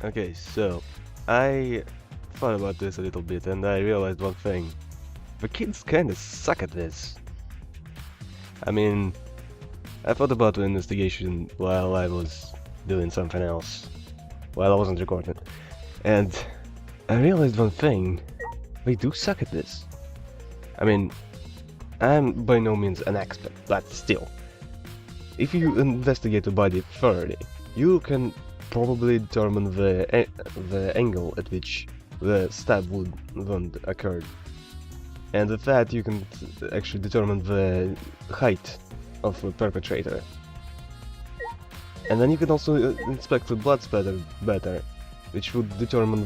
Okay, so I thought about this a little bit and I realized one thing. The kids kinda suck at this. I mean, I thought about the investigation while I was doing something else, while I wasn't recording. And I realized one thing. They do suck at this. I mean, I'm by no means an expert, but still. If you investigate a body thoroughly, you can probably determine the angle at which the stab wound occurred. And with that you can actually determine the height of the perpetrator. And then you can also inspect the blood spatter better, which would determine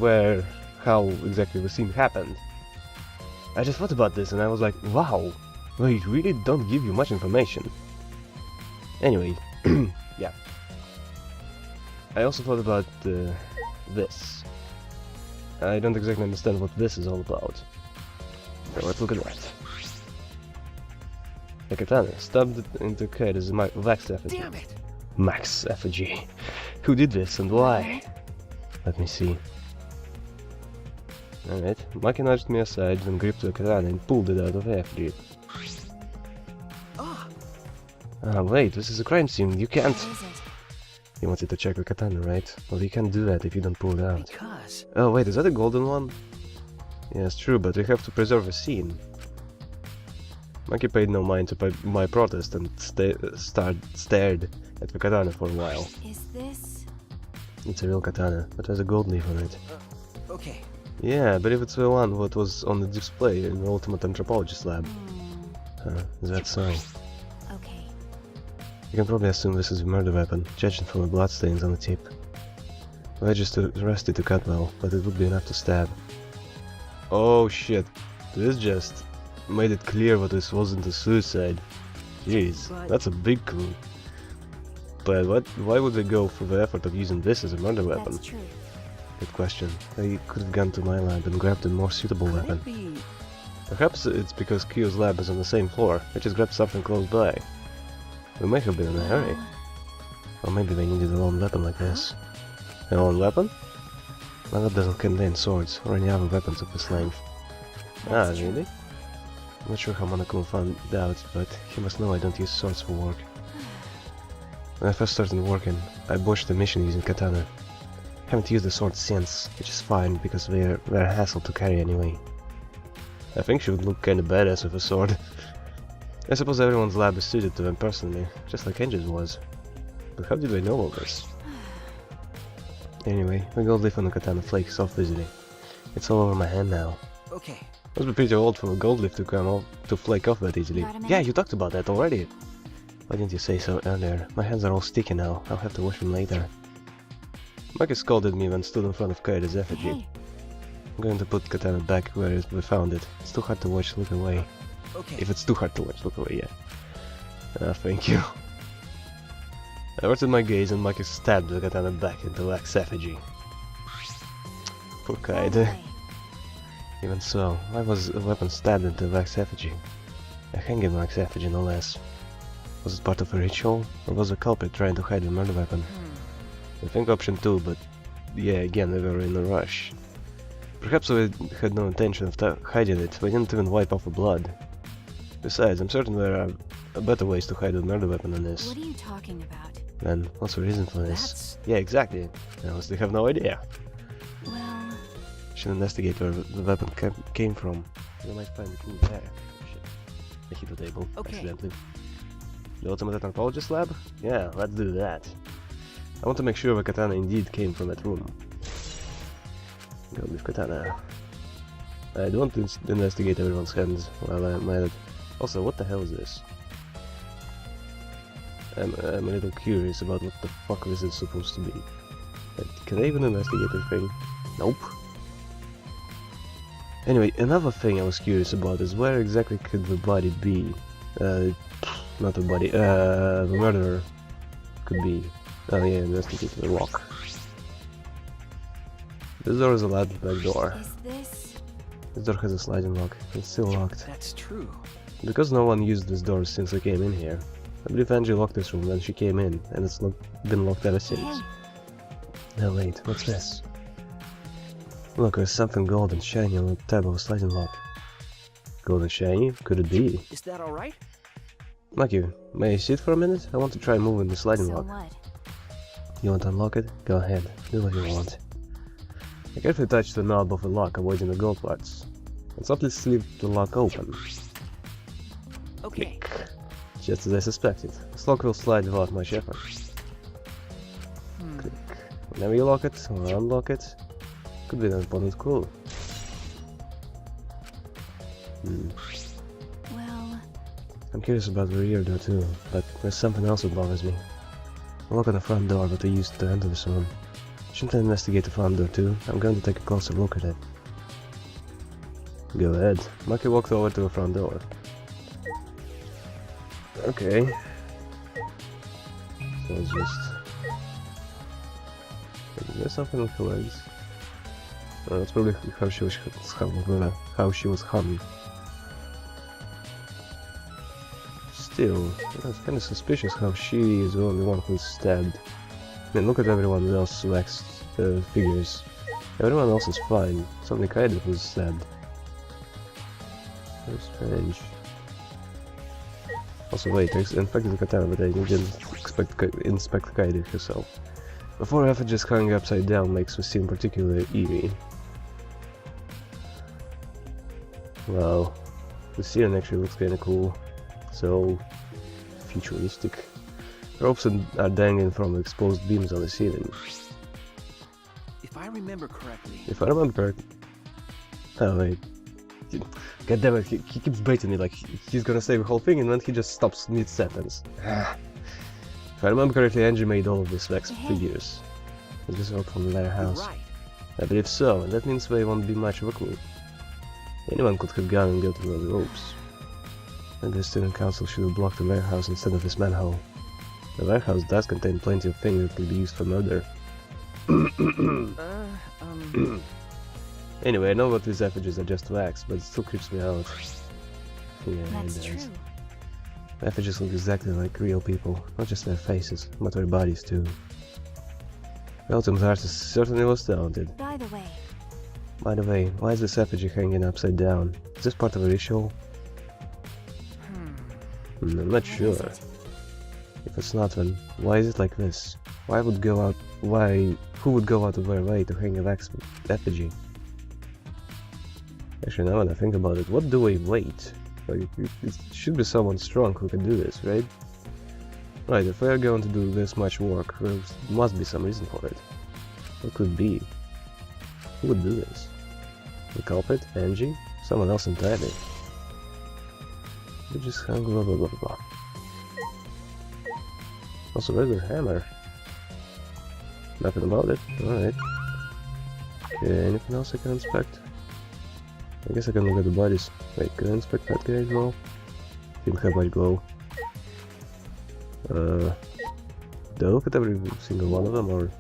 how exactly the scene happened. I just thought about this and I was like, wow, they really don't give you much information. Anyway, yeah. I also thought about this. I don't exactly understand what this is all about. So let's look at that. The katana stabbed into Kate as a Max effigy. Damn it! Max effigy. Who did this and why? Let me see. Alright, Maki nudged me aside, then gripped the katana and pulled it out of the effigy. Ah, wait, this is a crime scene, you can't... You wanted to check the katana, right? Well, you can't do that if you don't pull it out. Because... Oh, wait, is that a golden one? Yes, true, but we have to preserve the scene. Maki paid no mind to my protest and stared at the katana for a while. Is this? It's a real katana, but there's a gold leaf on it. okay. Yeah, but if it's the one what was on the display in the Ultimate Anthropologist lab. Is that so? Okay. You can probably assume this is a murder weapon, judging from the bloodstains on the tip. I just arrested to cut well, but it would be enough to stab. Oh shit, this just made it clear that this wasn't a suicide. Jeez, that's a big clue. But why would they go through the effort of using this as a murder weapon? That's true. Good question. They could have gone to my lab and grabbed a more suitable weapon. Perhaps it's because Kiyo's lab is on the same floor. They just grabbed something close by. They may have been in a hurry. Or maybe they needed a lone weapon like this. A lone weapon? My lab doesn't contain swords or any other weapons of this length. Ah, really? I'm not sure how Monokuma found out, but he must know I don't use swords for work. When I first started working, I botched the mission using katana. Haven't used the sword since, which is fine because they're a hassle to carry anyway. I think she would look kinda badass with a sword. I suppose everyone's lab is suited to them personally, just like Angie's was. But how did they know all this? Anyway, the gold leaf on the katana flakes off easily. It's all over my hand now. Okay. Must be pretty old for a gold leaf to flake off that easily. Yeah, you talked about that already. Why didn't you say so earlier? My hands are all sticky now. I'll have to wash them later. Maki scolded me when stood in front of Kaida's effigy. Hey. I'm going to put katana back where we found it. It's too hard to watch, look away. Okay. If it's too hard to watch, look away, yeah. Thank you. I averted my gaze and Maki stabbed the katana back into Wax effigy. Poor Kaida. Even so, why was a weapon stabbed into Wax effigy? A hanging Wax effigy, no less. Was it part of a ritual, or was the culprit trying to hide the murder weapon? I think option 2, but yeah, again, we were in a rush. Perhaps we had no intention of hiding it, we didn't even wipe off the blood. Besides, I'm certain there are better ways to hide a murder weapon than this. What are you talking about? Then, what's the reason for this? Yeah, exactly. I honestly have no idea. Well... Should investigate where the weapon came from. You might find a clue there. Shit. I hit the table, accidentally. The Ultimate Anthropologist lab? Yeah, let's do that. I want to make sure the katana indeed came from that room. Go with katana. I don't want to investigate everyone's hands while I'm at it. Also, what the hell is this? I'm a little curious about what the fuck this is supposed to be. Can I even investigate this thing? Nope. Anyway, another thing I was curious about is where exactly could the body be? Not the body, the murderer could be. Oh yeah, investigate the lock. This door is a locked back door. Is this? This door has a sliding lock. It's still locked. That's true. Because no one used this door since I came in here. I believe Angie locked this room when she came in, and it's been locked ever since. No wait, what's this? Look, there's something gold and shiny on the tab of a sliding lock. Gold and shiny? Could it be? Is that alright? Matthew, may I sit for a minute? I want to try moving the sliding So lock. what? You want to unlock it? Go ahead, do what you want. I carefully touch the knob of the lock, avoiding the gold parts. And softly slip the lock open. Okay. Click. Just as I suspected, this lock will slide without much effort. Click. Whenever you lock it or unlock it, could be an important clue. Well, I'm curious about the rear door too, but there's something else that bothers me. A lock on the front door that I used to enter this room. Shouldn't I investigate the front door too? I'm going to take a closer look at it. Go ahead. Maki walked over to the front door. Okay. So it's just... Is there something with her legs? That's probably how she was hung. Still, it's kind of suspicious how she is the only one who's stabbed. I mean, look at everyone else's legs, figures. Everyone else is fine. It's only Kaede who's stabbed. Very strange. Also, wait, I inspected the katana, but I didn't inspect Kaede herself. Before effigies hung upside down makes the scene particularly eerie. Wow, the scene actually looks kinda cool. So futuristic. Ropes are dangling from exposed beams on the ceiling. If I remember correctly... If I remember correctly... Oh wait. God damn it, he keeps baiting me like he's gonna say the whole thing and then he just stops mid-sentence. If I remember correctly, Angie made all of these wax figures. Is this all from their house? Right. I believe so, and that means they won't be much of a clue. Anyone could have gone and got to the ropes. And the student council should have blocked the warehouse instead of this manhole. The warehouse does contain plenty of things that could be used for murder. Anyway, I know that these effigies are just wax, but it still creeps me out. Yeah, that's it true. does. The effigies look exactly like real people, not just their faces, but their bodies too. The ultimate artist certainly was talented. By the way, Why is this effigy hanging upside down? Is this part of a ritual? I'm not what sure. is it? If it's not, then why is it like this? Who would go out of their way to hang a wax effigy? Actually, now when I think about it, what do we wait? Like, it should be someone strong who can do this, right? Right, if we are going to do this much work, there must be some reason for it. What could it be? Who would do this? The culprit? Angie? Someone else entirely? We just hung blah blah blah blah. Also, where's the hammer? Nothing about it. Alright. Okay, anything else I can inspect? I guess I can look at the bodies. Wait, can I inspect that guy as well? Didn't have much glow. Do I look at every single one of them or...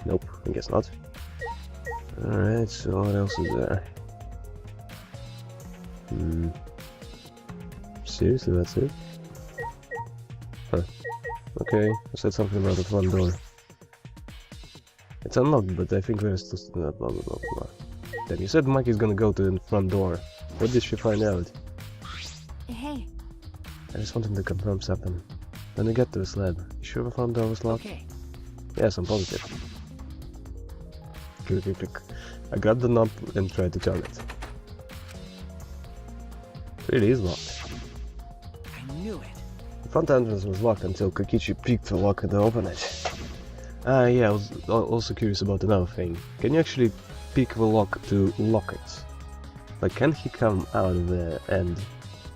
Nope, I guess not. Alright, so what else is there? Seriously, that's it? Huh. Okay, I said something about the front door. It's unlocked, but I think there's still... blah blah blah blah. Damn, you said Maki's gonna go to the front door. What did she find out? Hey, I just wanted to confirm something. When we get to the slab, you sure the front door was locked? Okay. Yes, I'm positive. Click, click, click. I grabbed the knob and tried to turn it. It really is locked. I knew it. The front entrance was locked until Kokichi picked the lock and opened it. Yeah, I was also curious about another thing. Can you actually pick the lock to lock it? Like, can he come out of there and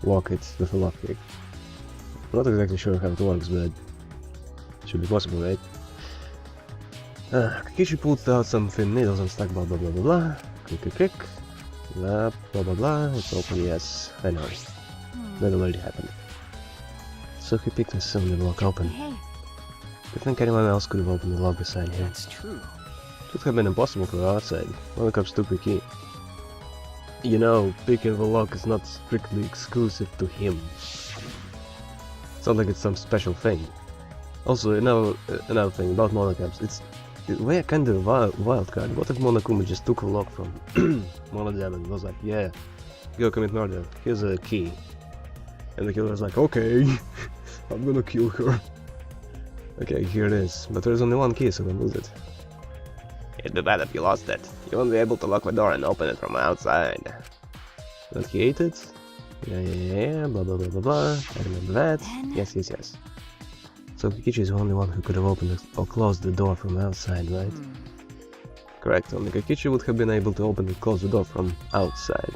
lock it with a lockpick? I'm not exactly sure how it works, but it should be possible, right? Kokichi pulled out some thin needles and stuck blah blah blah blah blah. Click click click. Blah blah blah blah. It's open, yes, I know. That already happened. So he picked and sewn the lock open. hey, Do you think anyone else could have opened the lock beside him? That's true. It would have been impossible for the outside. When it comes to Piki. You know, picking the lock is not strictly exclusive to him. It's not like it's some special thing. Also, another thing about monocaps, it's we're kind of wild card. What if Monokuma just took a lock from one of them and was like, yeah, go commit murder, here's a key. And the killer's like, okay, I'm gonna kill her. Okay, here it is, but there's only one key, so don't lose it. It'd be bad if you lost it. You won't be able to lock the door and open it from outside. But he ate it? Yeah, blah blah blah blah blah. I remember that. Yes. So Kikichi is the only one who could have opened or closed the door from outside, right? Correct, only Kikichi would have been able to open and close the door from outside.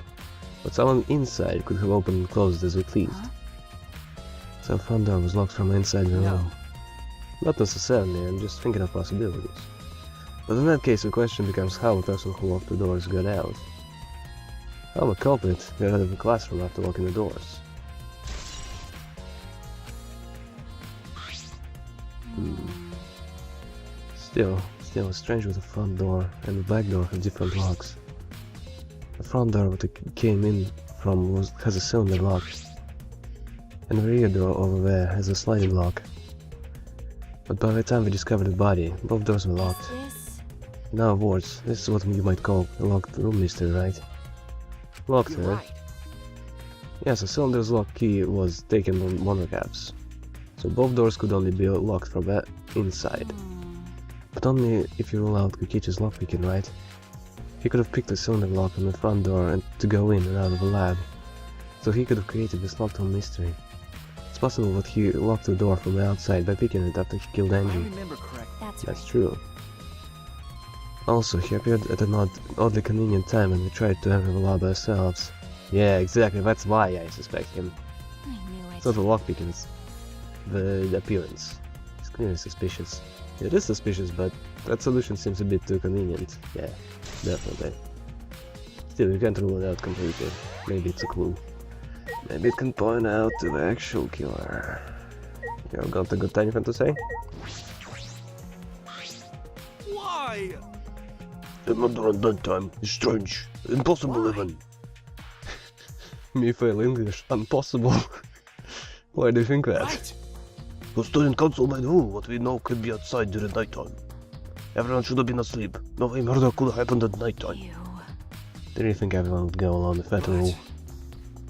But someone inside could have opened and closed as it pleased. So the front door was locked from inside the room. Not necessarily, I'm just thinking of possibilities. But in that case the question becomes how a person who locked the doors got out. How a culprit got out of the classroom after locking the doors. Still it's strange with the front door and the back door have different locks. The front door that it came in from has a cylinder lock. And the rear door over there has a sliding lock. But by the time we discovered the body, both doors were locked. In other words, this is what you might call a locked room mystery, right? Locked, You're huh? right. Yes, the cylinder's lock key was taken on one of the caps. So both doors could only be locked from the inside. But only if you rule out Kikichi's lockpicking, right? He could have picked the cylinder lock on the front door and to go in and out of the lab. So he could have created this locked room mystery. It's possible that he locked the door from the outside by picking it after he killed If I Angie. remember correctly. That's true. Also, he appeared at an oddly convenient time when we tried to enter the lab ourselves. Yeah, exactly, that's why I suspect him. I knew it. It's not the lockpicking, it's the appearance. It's clearly suspicious. It is suspicious, but that solution seems a bit too convenient. Yeah, definitely. Still, you can't rule it out completely. Maybe it's a clue. Maybe it can point out to the actual killer. You got anything to say? Why? The murder at that time is strange. Impossible Why? even. Me fail English. Impossible. Why do you think that? Right. The student council made rule what we know could be outside during nighttime. Everyone should have been asleep. No way murder could have happened at nighttime. You. Did you think everyone would go along with that rule?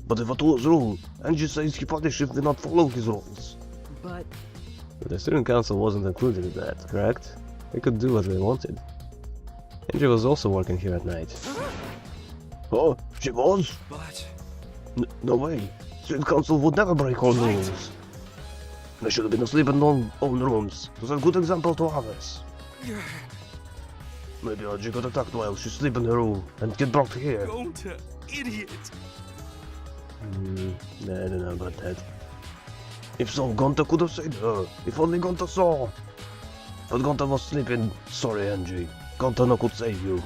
But if it was rule, Angie says he punished if we not follow his rules. But But the student council wasn't included in that, correct? They could do what they wanted. Angie was also working here at night. Oh, she was? but No way. Student council would never break all rules. They should have been asleep in their own rooms. It was a good example to others. Maybe Angie got attacked while she sleep in her room and get brought here. go to idiot. I don't know about that. If so, Gonta could have saved her. If only Gonta saw. But Gonta was sleeping. Sorry, Angie. Gonta no could save you.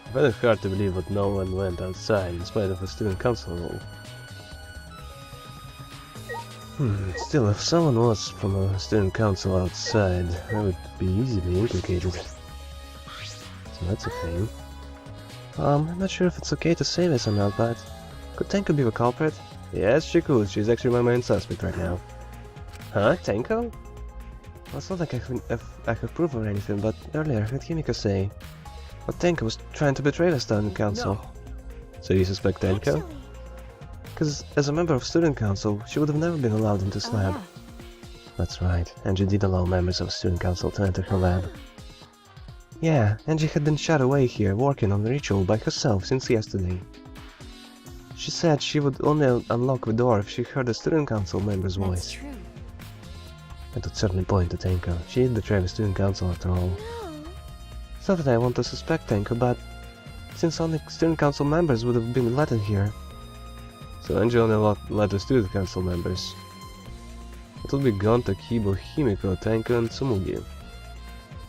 I find it hard to believe that no one went outside in spite of a student council rule. Still, if someone was from a student council outside, that would be easily implicated. So that's a thing. I'm not sure if it's okay to say this or not, but could Tenko be the culprit? Yes, she could. She's actually my main suspect right now. Huh? Tenko? Well, it's not like I have proof or anything, but earlier I heard Himiko say that Tenko was trying to betray the student council. No. So you suspect Tenko? Actually, Because as a member of student council, she would have never been allowed into this lab. yeah. That's right, Angie did allow members of student council to enter her lab. Yeah, Angie had been shut away here working on the ritual by herself since yesterday. She said she would only unlock the door if she heard the student council member's That's voice. true. That would certainly point to Tenko. She did betray the student council after all. No. It's not that I want to suspect Tenko, but since only student council members would have been let in here. So Angie only let the student council members. It would be Gonta, Kibo, Himiko, Tenko and Tsumugi.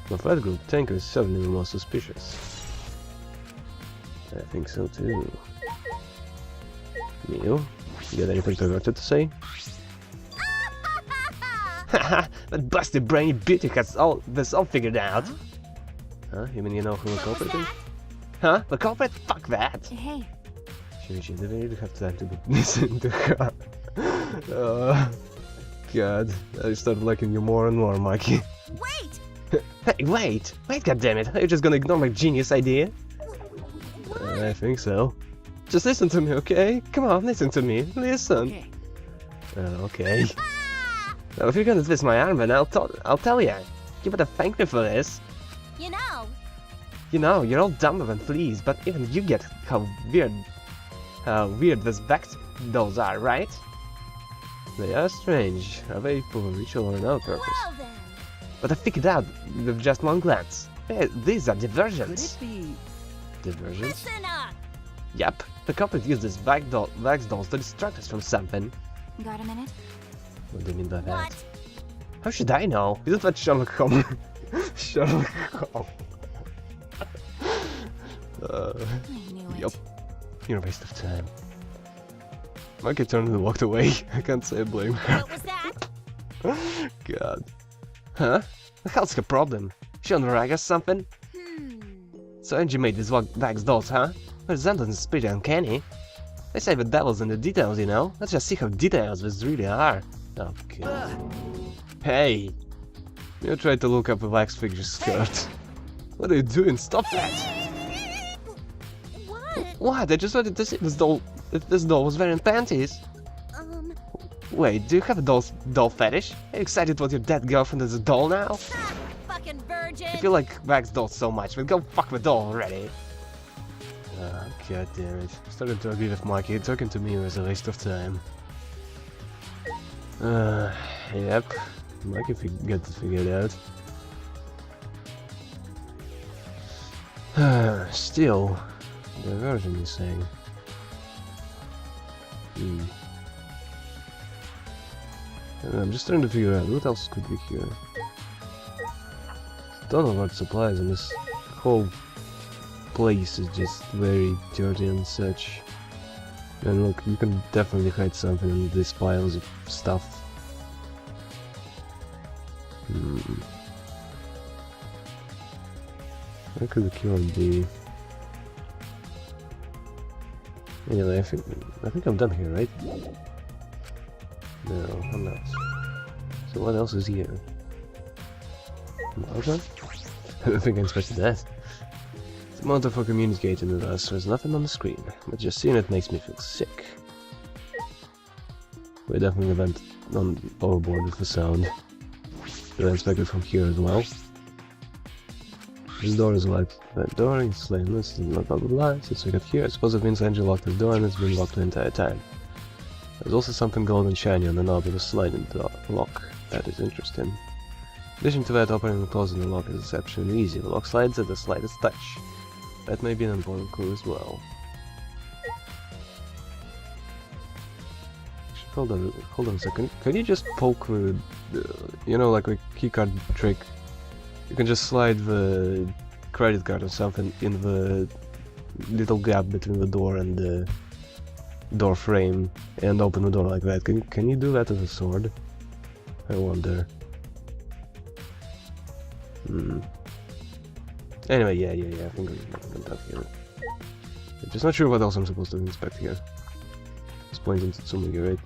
Of that group, Tenko is certainly the most suspicious. I think so too. Mio, you got anything perverted to say? Haha, that busted brainy beauty has this all figured out. Huh? You mean you know who the culprit is? Huh? The culprit? Fuck that! Hey, Shinichi, do we really have time to listen to her? God, I started liking you more and more, Mikey. wait! Hey, wait, goddammit, are you just gonna ignore my genius idea? I think so. Just listen to me, okay? Come on, listen to me, listen. Okay. Okay. Now, if you're gonna twist my arm, then I'll tell ya. You better thank me for this. You know, you're all dumber than fleas, but even you get how weird these back dolls are, right? They are strange. Are they for a ritual or another purpose? But I figured out with just one glance. These are diversions. Could it be? Diversions? Yep. The culprit used these wax dolls to distract us from something. Got a minute? What do you mean by that? How should I know? Isn't that Sherlock Holmes? Sherlock Holmes. I knew it. Yup. You're a waste of time. Mikey turned and walked away. I can't say I blame her. What was that? God. Huh? The hell's her problem? She on the rag or something? So Angie made these wax dolls, huh? Her resemblance is pretty uncanny. They say the devil's in the details, you know? Let's just see how detailed these really are. Okay. Hey! You tried to look up a wax figure skirt. What are you doing? Stop that! What? I just wanted to see if this doll was wearing panties. Wait, do you have a doll fetish? Are you excited what your dead girlfriend is a doll now? Fucking virgin! If you like wax dolls so much, then go fuck the doll already. God damn it. Started to agree with Mikey. Talking to me was a waste of time. Yep. Mikey got it figured out. Still, diversion is saying. I'm just trying to figure out what else could be here. Ton of art supplies, and this whole place is just very dirty and such. And look, you can definitely hide something in these piles of stuff. Where could the Kiyo be? Anyway, I think I'm done here, right? No, I'm not. So what else is here? Martha? I don't think I inspected that. The monitor for communicating with us, there's nothing on the screen, but just seeing it makes me feel sick. We definitely went overboard with the sound. Did I inspect it from here as well? This door is locked. That door is stainless, blah blah blah. Since we got here, I suppose it means Angie locked the door and it's been locked the entire time. There's also something gold and shiny on the knob of a sliding lock. That is interesting. In addition to that, opening and closing the lock is exceptionally easy. The lock slides at the slightest touch. That may be an important clue as well. Hold on a second. Can you just poke the, you know, like a keycard trick? You can just slide the credit card or something in the little gap between the door and the door frame and open the door like that. Can you do that with a sword? I wonder. Anyway, yeah, I think I'm done here. I'm just not sure what else I'm supposed to inspect here. It's pointing to Tsumugi, right?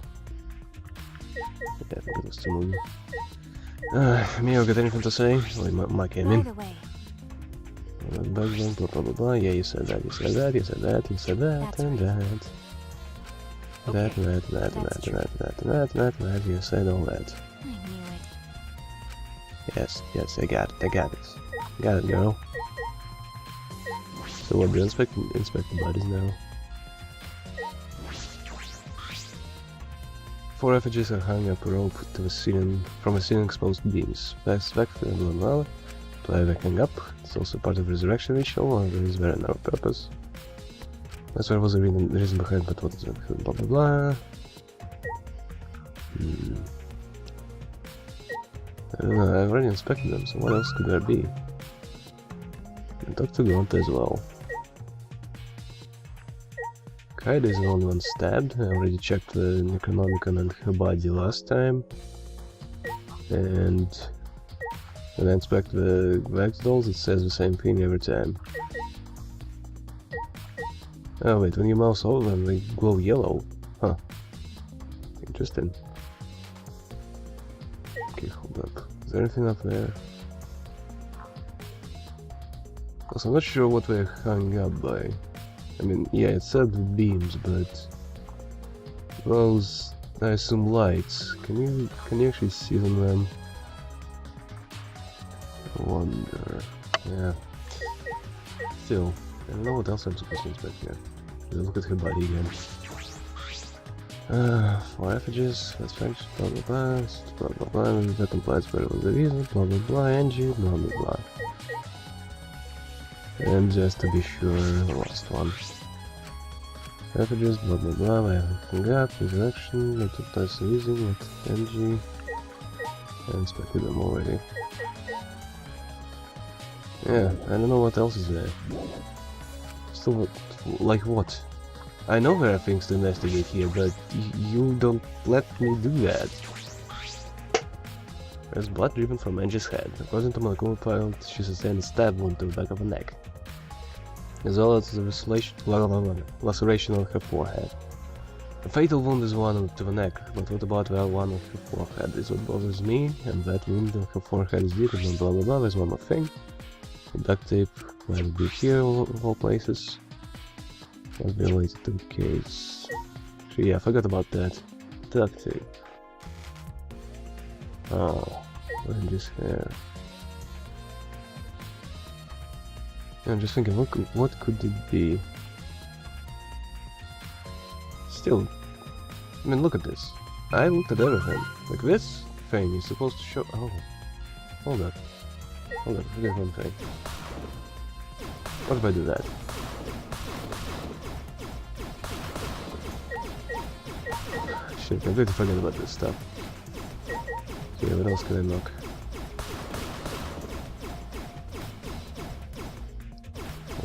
Yeah, I think it was Tsumugi. Mio, got anything to say? Oh, Mike came in. Blah blah blah blah. Yeah, you said that, you said that, you said that, you said that, and that. That, you said all that. I knew it. Yes, I got it. Got it, girl. So what, do you inspect the bodies now? 4 effigies are hung up a rope to the ceiling, from a ceiling exposed beams. That's back to blah blah. Do I hang up? It's also part of the resurrection ritual, or there is very another purpose. That's what was the reason behind, but what is it? Blah blah blah. I don't know, I've already inspected them, so what else could there be? And talk to Gonta as well. Kaide is the only one stabbed. I already checked the Necronomicon and her body last time. And when I inspect the wax dolls, it says the same thing every time. Oh wait, when you mouse over them, they glow yellow. Huh. Interesting. Okay, hold up. Is there anything up there? Also, I'm not sure what we're hung up by. I mean, yeah, it said beams, but those, I assume, lights. Can you actually see them then? I wonder. Yeah. Still, I don't know what else I'm supposed to expect here. Just look at her body again. For effigies, that's French, blah blah blah, that implies where was the reason, blah blah blah, Angie, blah blah blah. And just to be sure, the last one. Effigies, blah blah blah, I have up, resurrection, multiplies using it, Angie. I inspected them already. Yeah, I don't know what else is there. Still, like what? I know there are things to investigate here, but you don't let me do that. There's blood dripping from Angie's head. According to molecular file, she sustained a stab wound to the back of her neck, as well as a laceration on her forehead. A fatal wound is one to the neck, but what about the one on her forehead is what bothers me, and that wound on her forehead is deeper than blah blah blah. There's one more thing. The duct tape might be here of all places. Was related to the case. So yeah, I forgot about that. Duct tape. Oh, Angie's hair. Yeah, I'm just thinking, what could it be? Still, I mean, look at this. I looked at everything. Like this thing is supposed to show. Oh, hold up, forget one thing. What if I do that? Shit, I completely forget about this stuff. Okay, what else can I knock?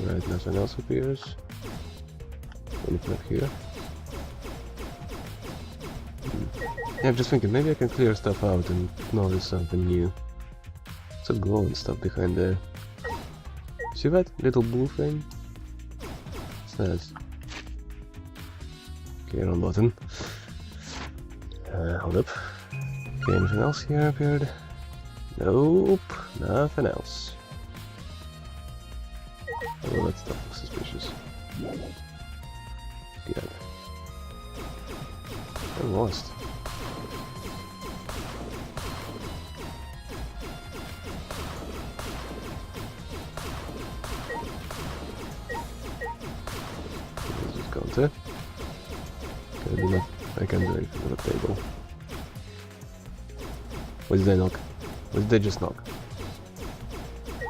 Alright, nothing else appears. Anything up here? Yeah, I'm just thinking, maybe I can clear stuff out and notice something new. Some glowing stuff behind there. See that little blue thing? What's that? Okay, wrong button. Hold up. Okay, anything else here appeared? Nope, nothing else. Oh, that stuff looks suspicious. Good. I'm lost. This is counter. Okay, do not. I can't do anything on the table. What did they knock? What did they just knock?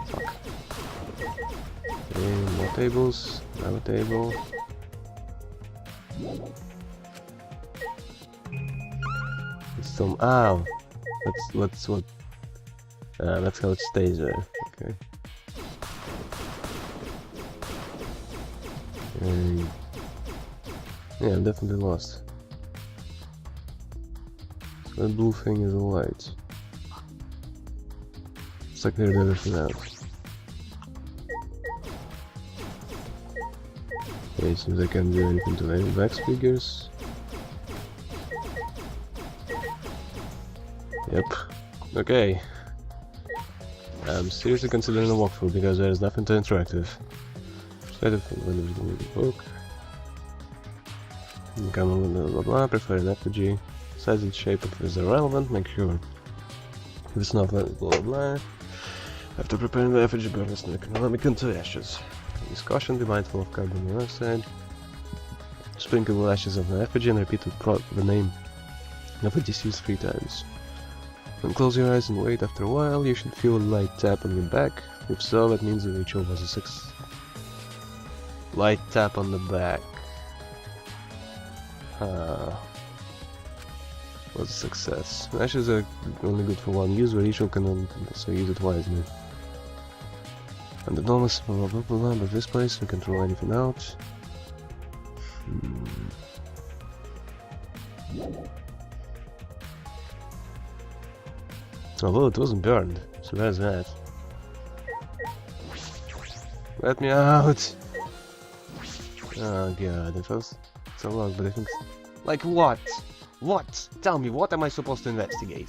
Fuck. Okay, more tables. Another table. It's some. Ow! That's what. That's how it stays there. Okay. Yeah, I'm definitely lost. So that blue thing is a light. It's like cleared everything out. Okay, it seems I can't do anything to any wax figures. Yep. Okay. I'm seriously considering a walkthrough because there is nothing too interactive. When there's the book. Come on, blah blah blah, prefer an effigy. Size and shape of it is irrelevant, make sure if it's not blah blah blah. After preparing the effigy, burn its economic into ashes. Use caution, be mindful of carbon monoxide. Sprinkle the ashes of the effigy and repeat the name of the deceased 3 times. Then close your eyes and wait. After a while, you should feel a light tap on your back. If so, that means the ritual was a success. Light tap on the back. Was a success. Ashes are only good for one use, but ritual can also use it wisely. And the enormous blah blah blah blah, but this place we can throw anything out. Although it wasn't burned, so there's that. Let me out! Oh god, it was so long, but I think... Like what? What? Tell me, what am I supposed to investigate?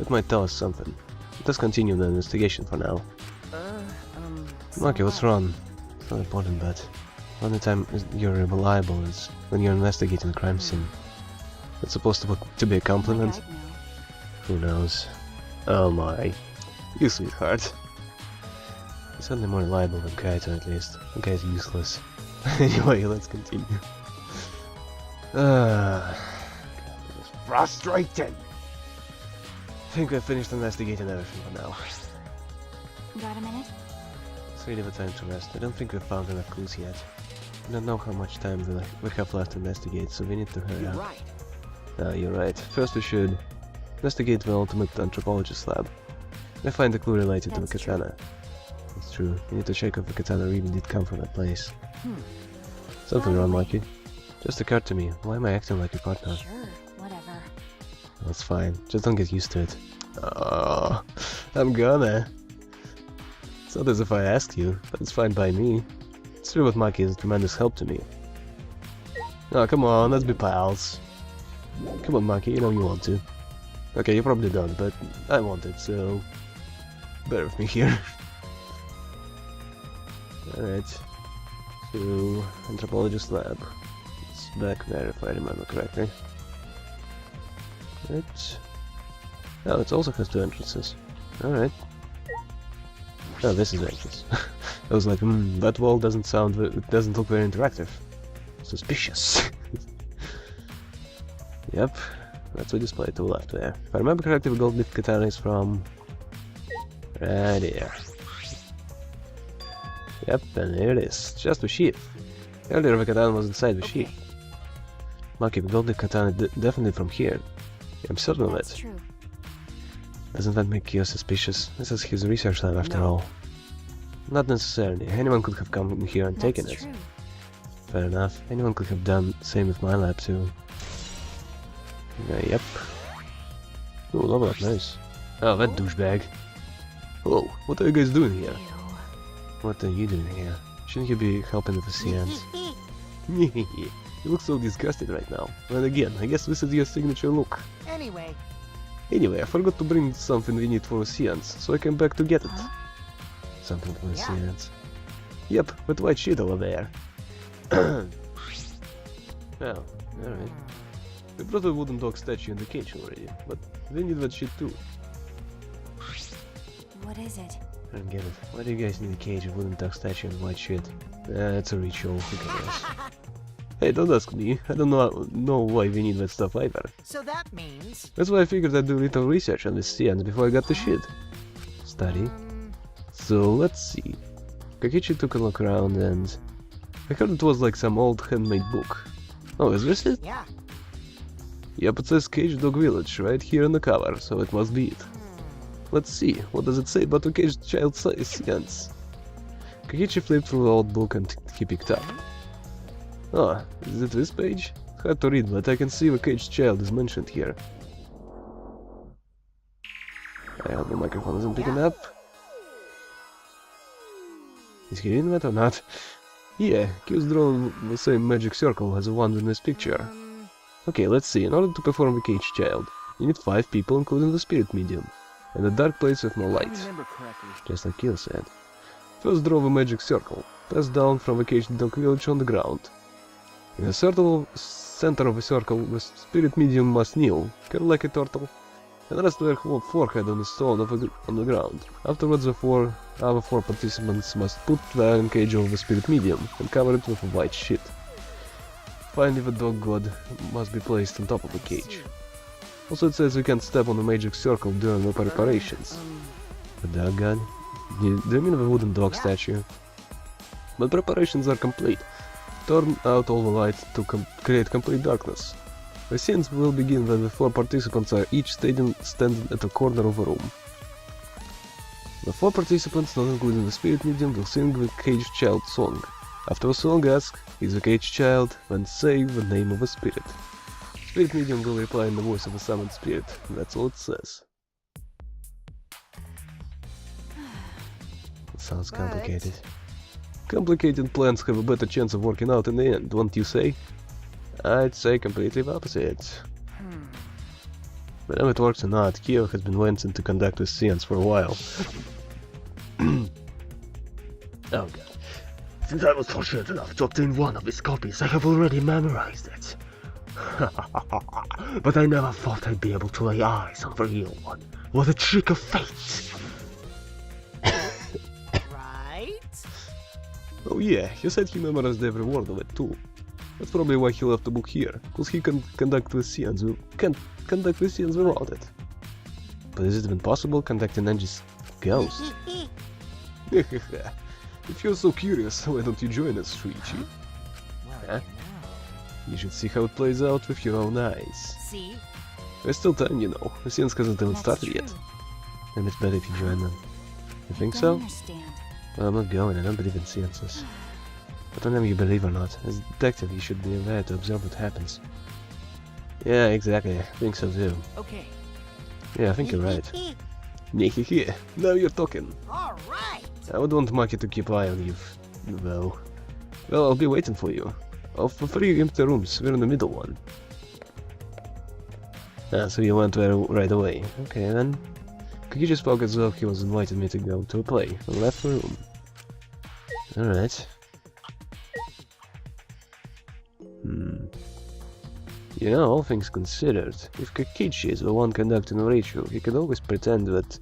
That might tell us something. Let us continue the investigation for now. Okay, what's wrong? It's not important, but only time you're reliable is when you're investigating a crime scene. It's supposed to be a compliment? Like I'd know. Who knows? Oh my. You sweetheart. He's certainly more reliable than Kaito, at least. The guy's useless. Anyway, let's continue. It's frustrating! I think we've finished investigating everything for now. Got a minute? It's really the time to rest. I don't think we've found enough clues yet. I don't know how much time we have left to investigate, so we need to hurry up. Right. You're right. First we should investigate the ultimate anthropologist lab. I find a clue related to the That's katana. It's true. We need to check if the katana really did come from that place. Something wrong, Mikey. Just occurred to me. Why am I acting like your partner? Sure, whatever. That's fine. Just don't get used to it. Oh, I'm gonna. It's not as if I asked you, but it's fine by me. It's true that Mikey is a tremendous help to me. Oh, come on, let's be pals. Come on, Mikey, you know you want to. Okay, you probably don't, but I want it, so bear with me here. Alright. To anthropologist lab. It's back there if I remember correctly. Right. Oh, it also has two entrances. Alright. Oh, this is the entrance. I was like, that wall doesn't look very interactive. Suspicious. Yep, that's a display to the left there. If I remember correctly, the gold leaf katana is from right here. Yep, and here it is. Just the sheath. Earlier the katana was inside the sheath. Lucky, the gold leaf katana definitely from here. I'm certain of That's it. true. Doesn't that make Kiyo suspicious? This is his research lab after all. Not necessarily. Anyone could have come in here and taken it. True. Fair enough. Anyone could have done the same with my lab too. Yep. Oh, level up, nice. Oh, that douchebag. Whoa, what are you guys doing here? Ew. What are you doing here? Shouldn't you be helping with the seance? You look so disgusted right now. And again, I guess this is your signature look. Anyway. Anyway, I forgot to bring something we need for a seance, so I came back to get it. Huh? Something for a Yeah. seance. Yep, that white sheet over there. Oh, alright. We brought a wooden dog statue in the cage already, but we need that shit too. What is it? I don't get it. Why do you guys need a cage, a wooden dog statue, and white shit? It's a ritual, who cares? Hey, don't ask me. I don't know why we need that stuff either. So that means. That's why I figured I'd do a little research on this seance before I got the shit. Study. So, let's see. Kakichi took a look around and... I heard it was like some old handmade book. Oh, is this it? Yeah. Yep, it says Caged Dog Village right here on the cover, so it must be it. Let's see, what does it say about the caged child seance? Kakichi flipped through the old book and he picked up. Oh, is it this page? Hard to read, but I can see the caged child is mentioned here. I hope the microphone isn't picking up. Is he reading that or not? Yeah, Kiyo's drawn the same magic circle as the one in this picture. Okay, let's see. In order to perform the caged child, you need 5 people, including the spirit medium, and a dark place with no I light, remember correctly. just like Kiyo said. First draw the magic circle. Press down from the caged dog village on the ground. In the center of the circle, the spirit medium must kneel, curl like a turtle, and rest their whole forehead on the stone on the ground. Afterwards, the other 4 participants must put the iron cage over the spirit medium and cover it with a white sheet. Finally, the dog god must be placed on top of the cage. Also, it says you can't step on the magic circle during the preparations. The dog god? Do you mean the wooden dog statue? But preparations are complete. Turn out all the light to create complete darkness. The scenes will begin when the 4 participants are each standing at the corner of a room. The 4 participants, not including the spirit medium, will sing the caged child song. After the song, ask, "Is the caged child?" then say the name of a spirit. Spirit medium will reply in the voice of a summoned spirit. That's all it says. It sounds complicated. Complicated plans have a better chance of working out in the end, won't you say? I'd say completely the opposite. Whether it works or not, Kiyo has been wanting to conduct this seance for a while. Oh god. Since I was fortunate enough to obtain one of his copies, I have already memorized it. But I never thought I'd be able to lay eyes on the real one. What a trick of fate! Right? Oh yeah, he said he memorized every word of it too. That's probably why he left the book here, cause he can't conduct the seance without it. But is it even possible conducting Angie's ghost? If you're so curious, why don't you join us, Shuichi? Well, Huh? You should see how it plays out with your own eyes. See? There's still time, you know. The seance hasn't even That's started true. yet. And it's better if you join them. You think Don't so? understand. Well, I'm not going, I don't believe in seances. But whenever you believe or not, as a detective you should be aware to observe what happens. Yeah, exactly, I think so too. Okay. Yeah, I think you're right. Hehehe, now you're talking. All right. I would want Maki to keep eye on you, though. Well, I'll be waiting for you. Of the 3 empty rooms, we're in the middle one. Ah, so you went there right away. Okay then. Could you just spoke as though he was inviting me to go to a play, and left the room. Alright. You know, all things considered, if Kakichi is the one conducting the ritual, he could always pretend that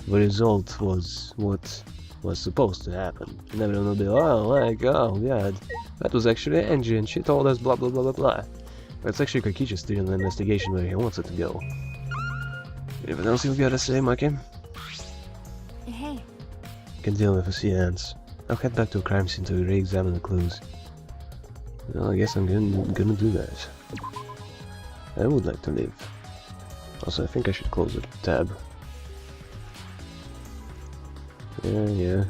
the result was what was supposed to happen. And everyone will be like, oh like, oh god, that was actually Angie and she told us blah blah blah blah blah. But it's actually Kakichi doing the investigation where he wants it to go. Anything else you've got to say, Maki? Hey, Can deal with the seance. I'll head back to a crime scene to re-examine the clues. Well, I guess I'm gonna do that. I would like to leave. Also, I think I should close the tab. Yeah.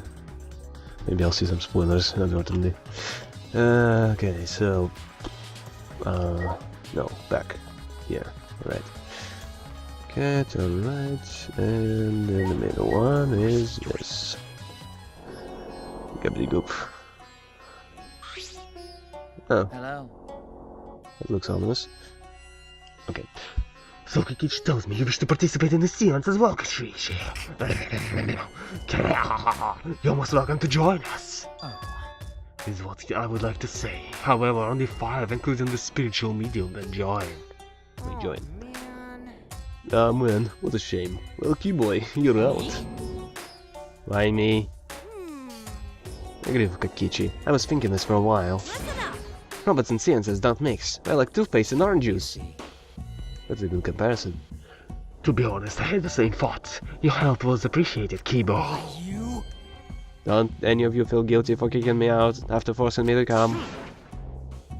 Maybe I'll see some spoilers inadvertently. Okay, so... no, back. Here, right. Okay, to the right, and then the middle one is this. Gobbledygook. Oh, Hello. that looks ominous. Okay. So Kikichi tells me you wish to participate in the seance as well, Katrishi. You're most welcome to join us, Oh. is what I would like to say. However, only 5, including the spiritual medium, can join. We join. Man. Ah man, what a shame. Well, Keyboy, you're out. Why me? I agree with Kakichi. I was thinking this for a while. Robots and seances don't mix. I like toothpaste and orange juice. See. That's a good comparison. To be honest, I had the same thought. Your help was appreciated, Keyboy. You? Don't any of you feel guilty for kicking me out after forcing me to come?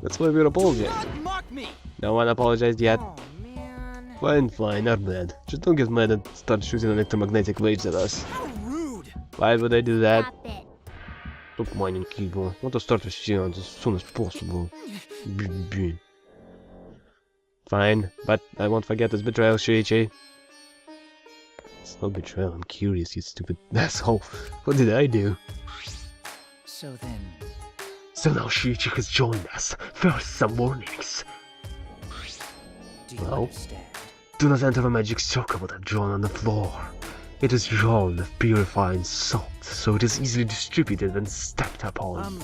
That's why we're apologizing. Mock me. No one apologized yet. Oh man. Fine, fine, not bad. Just don't get mad and start shooting electromagnetic waves at us. How rude. Why would I do that? stop it. Stop whining, Keyboy. Want to start the seance as soon as possible. Fine, but I won't forget this betrayal, Shuichi. It's no betrayal, I'm curious, you stupid asshole. What did I do? So then, So now Shuichi has joined us. First, some warnings. do you Well? understand? Do not enter the magic circle that I've drawn on the floor. It is drawn with purifying salt, so it is easily distributed when stepped upon.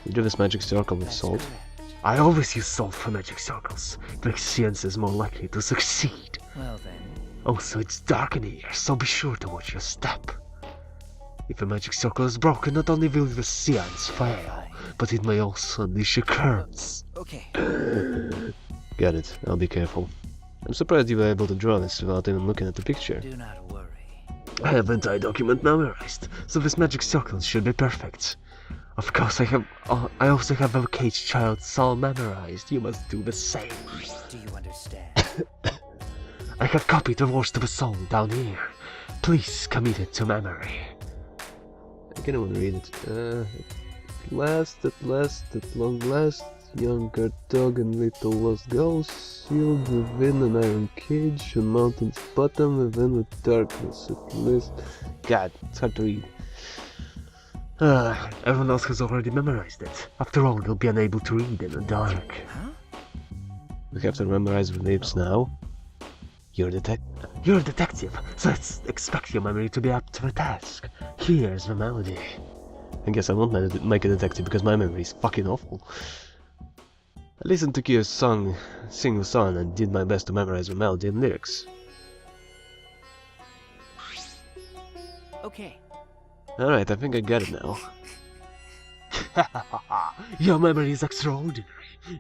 You do this magic circle with That's salt? correct. I always use salt for magic circles. It makes seances more likely to succeed. Well then, Also, it's dark in here, so be sure to watch your step. If a magic circle is broken, not only will the seance fail, but it may also unleash a curse. okay. Got it, I'll be careful. I'm surprised you were able to draw this without even looking at the picture. Do not worry. I have the entire document memorized, so this magic circle should be perfect. Of course, I also have a caged child's soul memorized. You must do the same. Do you understand? I have copied the words to the song down here. Please commit it to memory. I kinda wanna read it. At long last, younger dog and little lost ghost, sealed within an iron cage, on mountain's bottom, within the darkness at least. God, it's hard to read. Everyone else has already memorized it. After all, you'll be unable to read in the dark. Huh? We have to memorize the names now. You're a detective, so let's expect your memory to be up to the task. Here's the melody. I guess I won't make a detective because my memory is fucking awful. I listened to Kiyo's sing the song and did my best to memorize the melody and lyrics. Okay. Alright, I think I get it now. Your memory is extraordinary.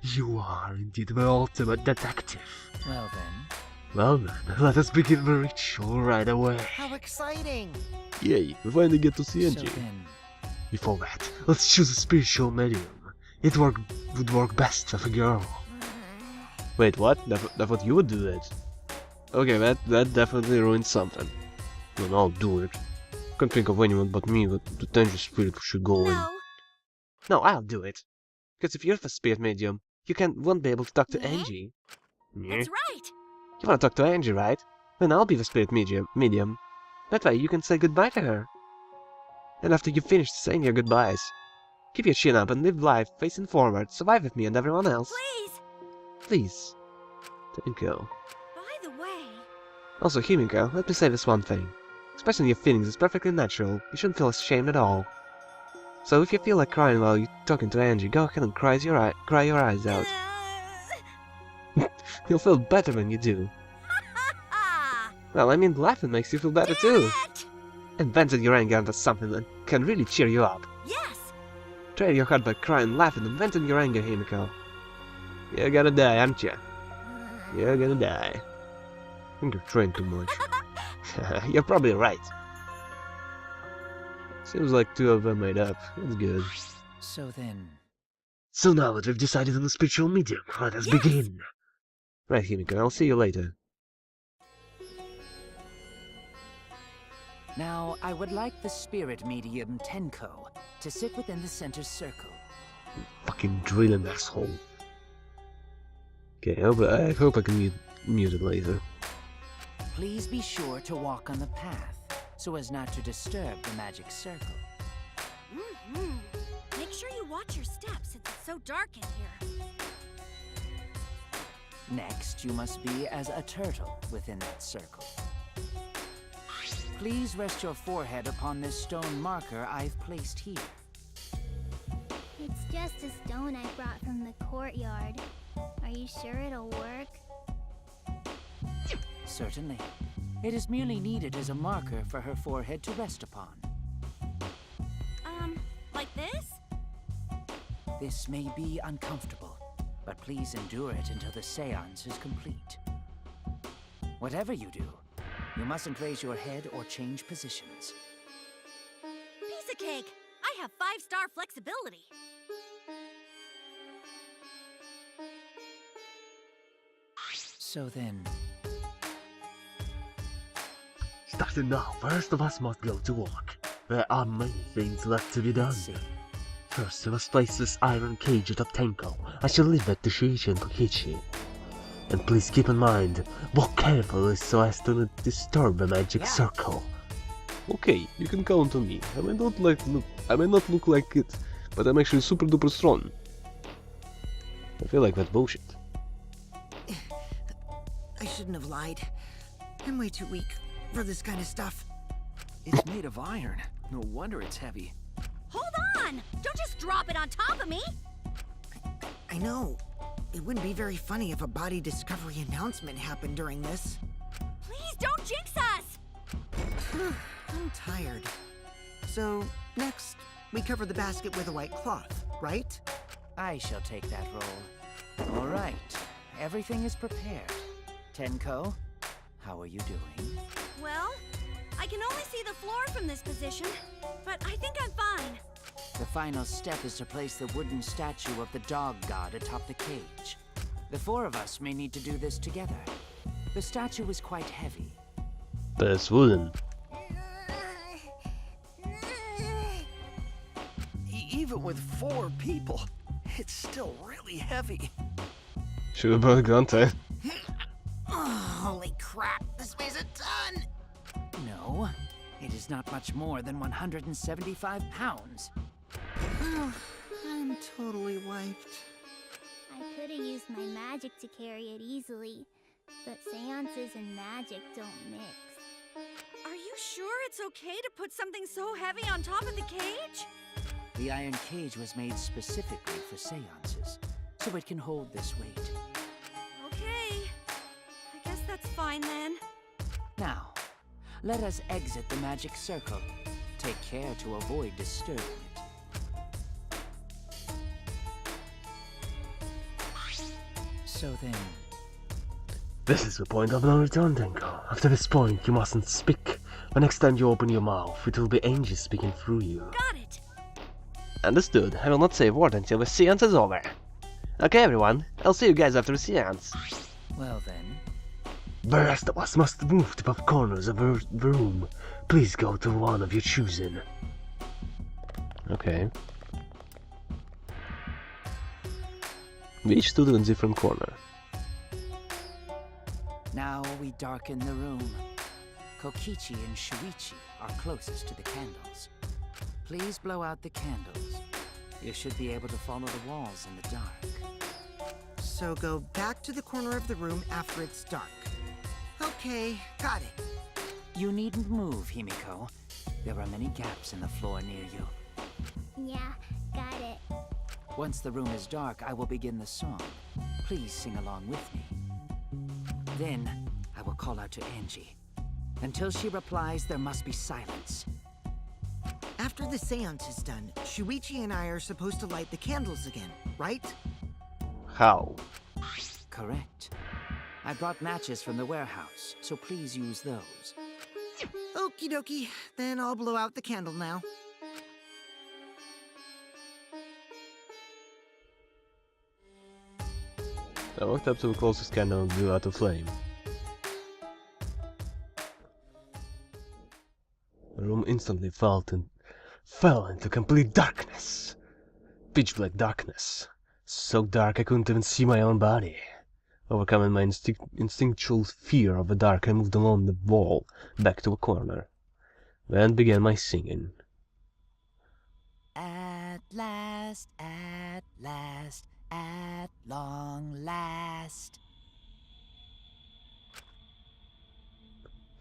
You are indeed the ultimate detective. Well then. Well then, let us begin the ritual right away. How exciting! Yay, we finally get to see Angie. So then, Before that, let's choose a spiritual medium. It would work best with a girl. Wait, what? That thought you would do that. Okay, that definitely ruins something. Well, I'll do it. Can't think of anyone but me, but the Tangerine spirit should go in. No, I'll do it. Because if you're the spirit medium, you won't be able to talk to Yeah? Angie. That's right. You wanna talk to Angie, right? Then I'll be the spirit medium. That way you can say goodbye to her. And after you've finished saying your goodbyes, keep your chin up and live life facing forward. Survive with me and everyone else. Please. Please. Thank you. By the way, Also, Himiko, let me say this one thing. Expressing your feelings is perfectly natural. You shouldn't feel ashamed at all. So if you feel like crying while you're talking to Angie, go ahead and cry your eyes out. You'll feel better when you do. Well, I mean, laughing makes you feel better too. And venting your anger into something that can really cheer you up. Yes. Trade your heart by crying, laughing, and venting your anger, Himiko. You're gonna die, aren't you? You're gonna die. I think you're trained too much. You're probably right. Seems like two of them made up. That's good. so then. So now that we've decided on the spiritual medium, let us begin. Right, Himiko, I'll see you later. Now, I would like the spirit medium Tenko to sit within the center circle. Fucking drilling asshole. Okay, I hope I can mute it later. Please be sure to walk on the path so as not to disturb the magic circle. Mm-hmm. Make sure you watch your steps since it's so dark in here. Next, you must be as a turtle within that circle. Please rest your forehead upon this stone marker I've placed here. It's just a stone I brought from the courtyard. Are you sure it'll work? Certainly. It is merely needed as a marker for her forehead to rest upon. Like this? This may be uncomfortable, but please endure it until the seance is complete. Whatever you do, you mustn't raise your head or change positions. Piece of cake. I have 5-star flexibility. So then, Starting now, first of us must go to work. There are many things left to be done. let's see. First, we must place this iron cage atop Tenko. I shall leave that to Shiichi and Kokichi. And please keep in mind, walk carefully so as to not disturb the magic circle. Okay, you can count on me. I may not look like it, but I'm actually super duper strong. I feel like that's bullshit. I shouldn't have lied. I'm way too weak for this kind of stuff. It's made of iron. No wonder it's heavy. Hold on! Don't just drop it on top of me! I know. It wouldn't be very funny if a body discovery announcement happened during this. Please don't jinx us! I'm tired. So, next, we cover the basket with a white cloth, right? I shall take that role. All right, everything is prepared. Tenko, how are you doing? Well, I can only see the floor from this position, but I think I'm fine. The final step is to place the wooden statue of the dog god atop the cage. The four of us may need to do this together. The statue is quite heavy. But it's wooden. Even with 4 people, it's still really heavy. Should have brought a gun to. Oh, holy crap, this weighs a ton! No, it is not much more than 175 pounds. I'm totally wiped. I could have used my magic to carry it easily, But seances and magic don't mix. Are you sure it's okay to put something so heavy on top of the cage? The iron cage was made specifically for seances, so it can hold this weight. Okay. I guess that's fine then. Now, let us exit the magic circle. Take care to avoid disturbing it. So then, This is the point of no return, Denko. After this point, you mustn't speak. The next time you open your mouth, it will be Angie speaking through you. Got it. Understood. I will not say a word until the seance is over. Okay, everyone. I'll see you guys after the seance. well then, The rest of us must move to both corners of the room. Please go to one of your choosing. Okay. We each stood in a different corner. now we darken the room. Kokichi and Shuichi are closest to the candles. Please blow out the candles. You should be able to follow the walls in the dark. So go back to the corner of the room after it's dark. Okay, got it. You needn't move, Himiko. There are many gaps in the floor near you. Yeah, got it. Once the room is dark, I will begin the song. Please sing along with me. Then, I will call out to Angie. Until she replies, there must be silence. After the seance is done, Shuichi and I are supposed to light the candles again, right? How? Correct. I brought matches from the warehouse, so please use those. Okie dokie, then I'll blow out the candle now. I walked up to the closest candle and blew out a flame. The room instantly fell into complete darkness. Pitch black darkness. So dark I couldn't even see my own body. Overcoming my instinctual fear of the dark, I moved along the wall, back to a corner. Then began my singing. At last, at long last.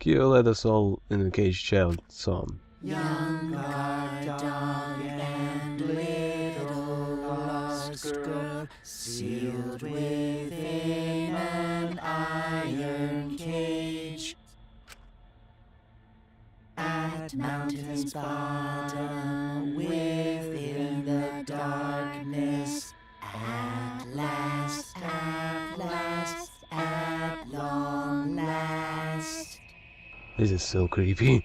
Kiyo led us all in the caged child song. Young guard dog and little lost girl, sealed within an iron cage. At mountain's bottom, within the darkness, at last, at long last. This is so creepy.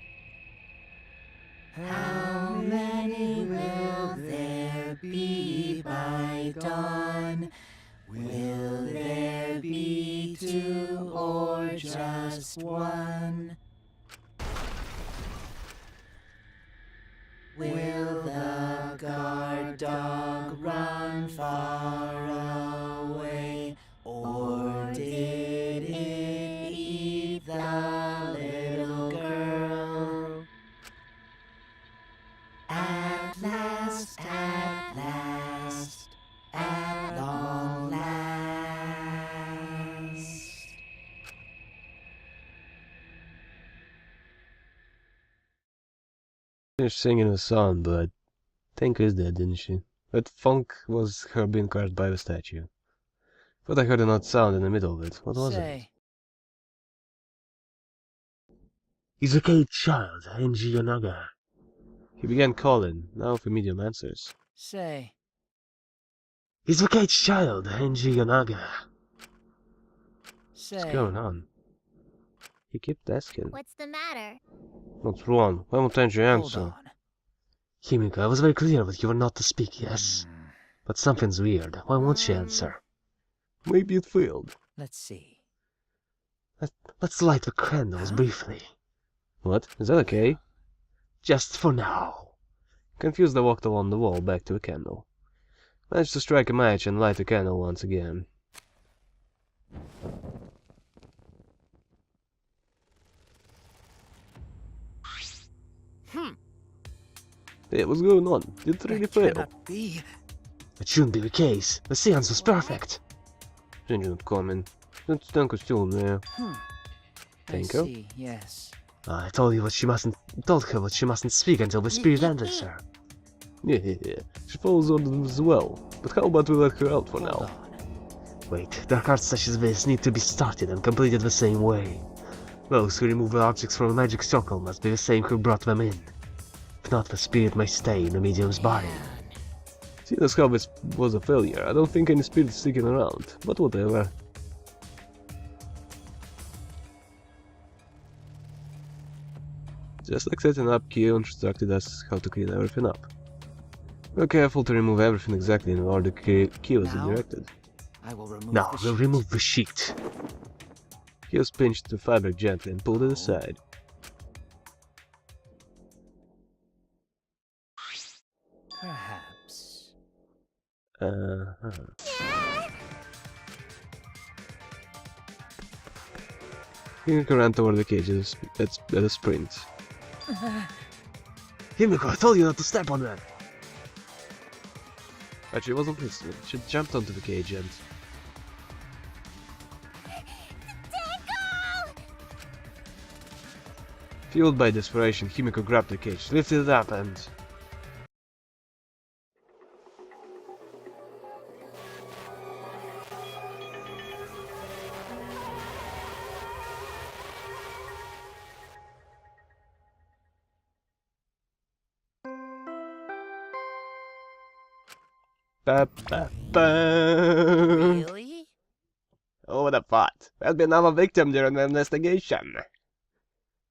How many will there be by dawn? Will there be two or just one? Will the guard dog run far away, or did it eat the little girl? At last, at long last. Finished singing the song, but Tenko is dead, didn't she? That funk was her being crushed by the statue. But I heard an odd sound in the middle of it. What was it? He's a caged child, Angie Yonaga. He began calling, now for medium answers. Say. He's a caged child, Angie Yonaga. Say. What's going on? He kept asking. What's the matter? What's wrong? Why won't Angie Hold answer? on. Himiko, I was very clear that you were not to speak, yes? But something's weird. Why won't she answer? Maybe it failed. Let's see. Let's light the candles briefly. What? Is that okay? Just for now. Confused, I walked along the wall back to a candle. Managed to strike a match and light the candle once again. Hey, what's going on? Did it really That fail? cannot be. It shouldn't be the case. The seance was perfect. Change not coming. That's the costume, yeah. I Thank you. see, yes. I told her what she mustn't speak until the spirit enters her. Yeah. She follows orders as well. But how about we let her out for Hold now? on. Wait, dark arts such as this need to be started and completed the same way. Those who remove the objects from a magic circle must be the same who brought them in. If not, the spirit may stay in the medium's body. Seeing as how this was a failure, I don't think any spirit is sticking around, but whatever. Just like setting up, Kiyo instructed us how to clean everything up. We're careful to remove everything exactly in the order Kiyo is Now? directed. I will remove Now, the we'll sheet. remove the sheet. Kiyo pinched the fabric gently and pulled it aside. Perhaps. Himiko ran toward the cages at a sprint. Himiko, I told you not to step on that! But she wasn't listening. She jumped onto the cage and... Fueled by desperation, Himiko grabbed the cage, lifted it up and... Ba, ba, ba. Really? Who would have thought? There'd be another victim during the investigation.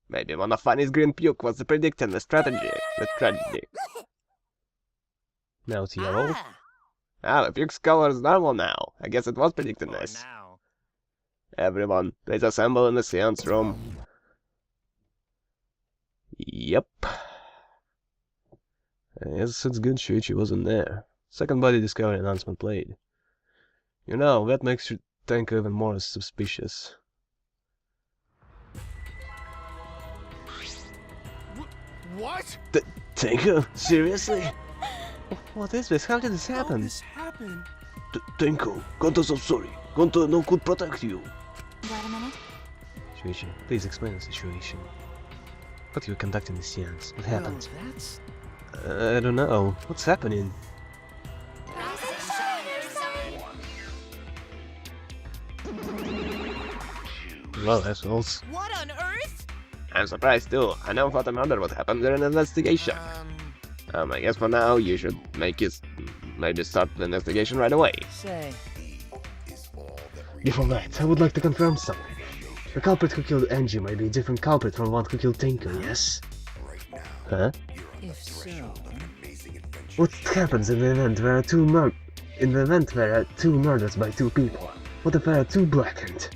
Maybe one of Fanny's green puke was predicting the strategy. The tragedy. Now it's yellow. Ah, The puke's color is normal now. I guess it was predicting for this. now. Everyone, please assemble in the seance room. Yep. Yes, it's good Shuichi wasn't there. Second body discovery announcement played. You know, that makes you think even more suspicious. What? Tinko? Seriously? What is this? How did this How happen? this happened? Tinko, Gonto so sorry. Gonto no could protect you. Wait a minute. Shuichi, please explain the situation. What are you conducting the seance? What happened? Well, that's... I don't know. What's happening? Well, assholes. What on earth? I'm surprised too. I never thought a murder would happen during an investigation. I guess for now you should maybe start the investigation right away. Say, Before that, I would like to confirm something. The culprit who killed Angie might be a different culprit from one who killed Tinko, yes? Huh? if so... What happens in the event where there are two murders by two people? What if there are two blackened?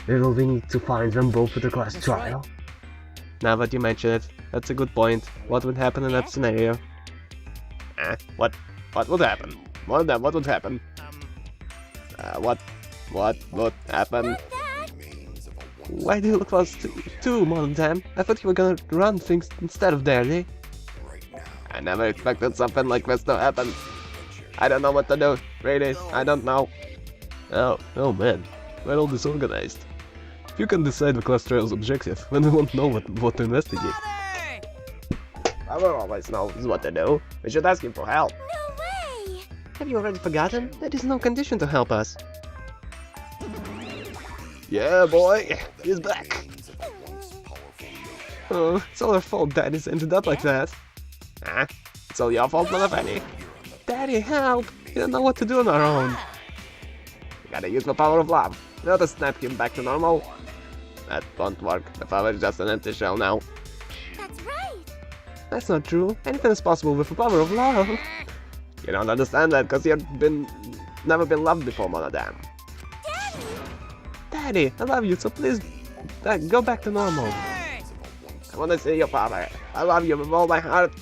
Will we need to find them both at the class That's trial? Now that you mention it, that's a good point. What would happen in that scenario? What would happen? What would happen? What would happen? Why do you look for us two more than time? I thought you were gonna run things instead of Daddy. I never expected something like this to happen. I don't know what to do. Really, I don't know. Oh man, we're all disorganized. If you can decide the class trial's objective, then we won't know what to investigate. I will always know what to do. We should ask him for help. No way! Have you already forgotten? That is no condition to help us. Yeah, boy, he's back. Oh, it's all our fault Daddy's ended up like that. It's all your fault, Mother Fanny. Daddy, help! We don't know what to do on our own. We gotta use the power of love. Not to snap him back to normal. That won't work. The power is just an empty shell now. That's right! That's not true. Anything is possible with the power of love. You don't understand that because you've never been loved before, Monodam. Daddy, I love you, so please go back to normal. I want to see your father. I love you with all my heart.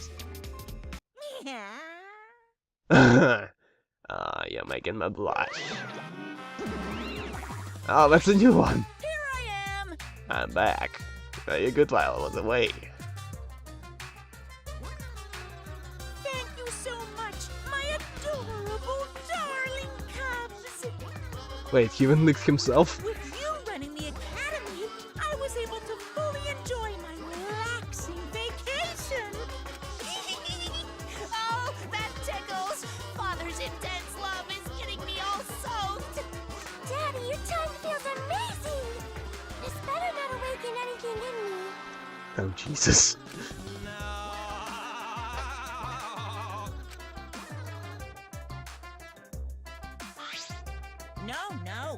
You're making me blush. Oh, that's a new one. Here I am! I'm back. You good while I was away. Thank you so much, my adorable darling cubs! Wait, he even licked himself? With you Oh, Jesus. No.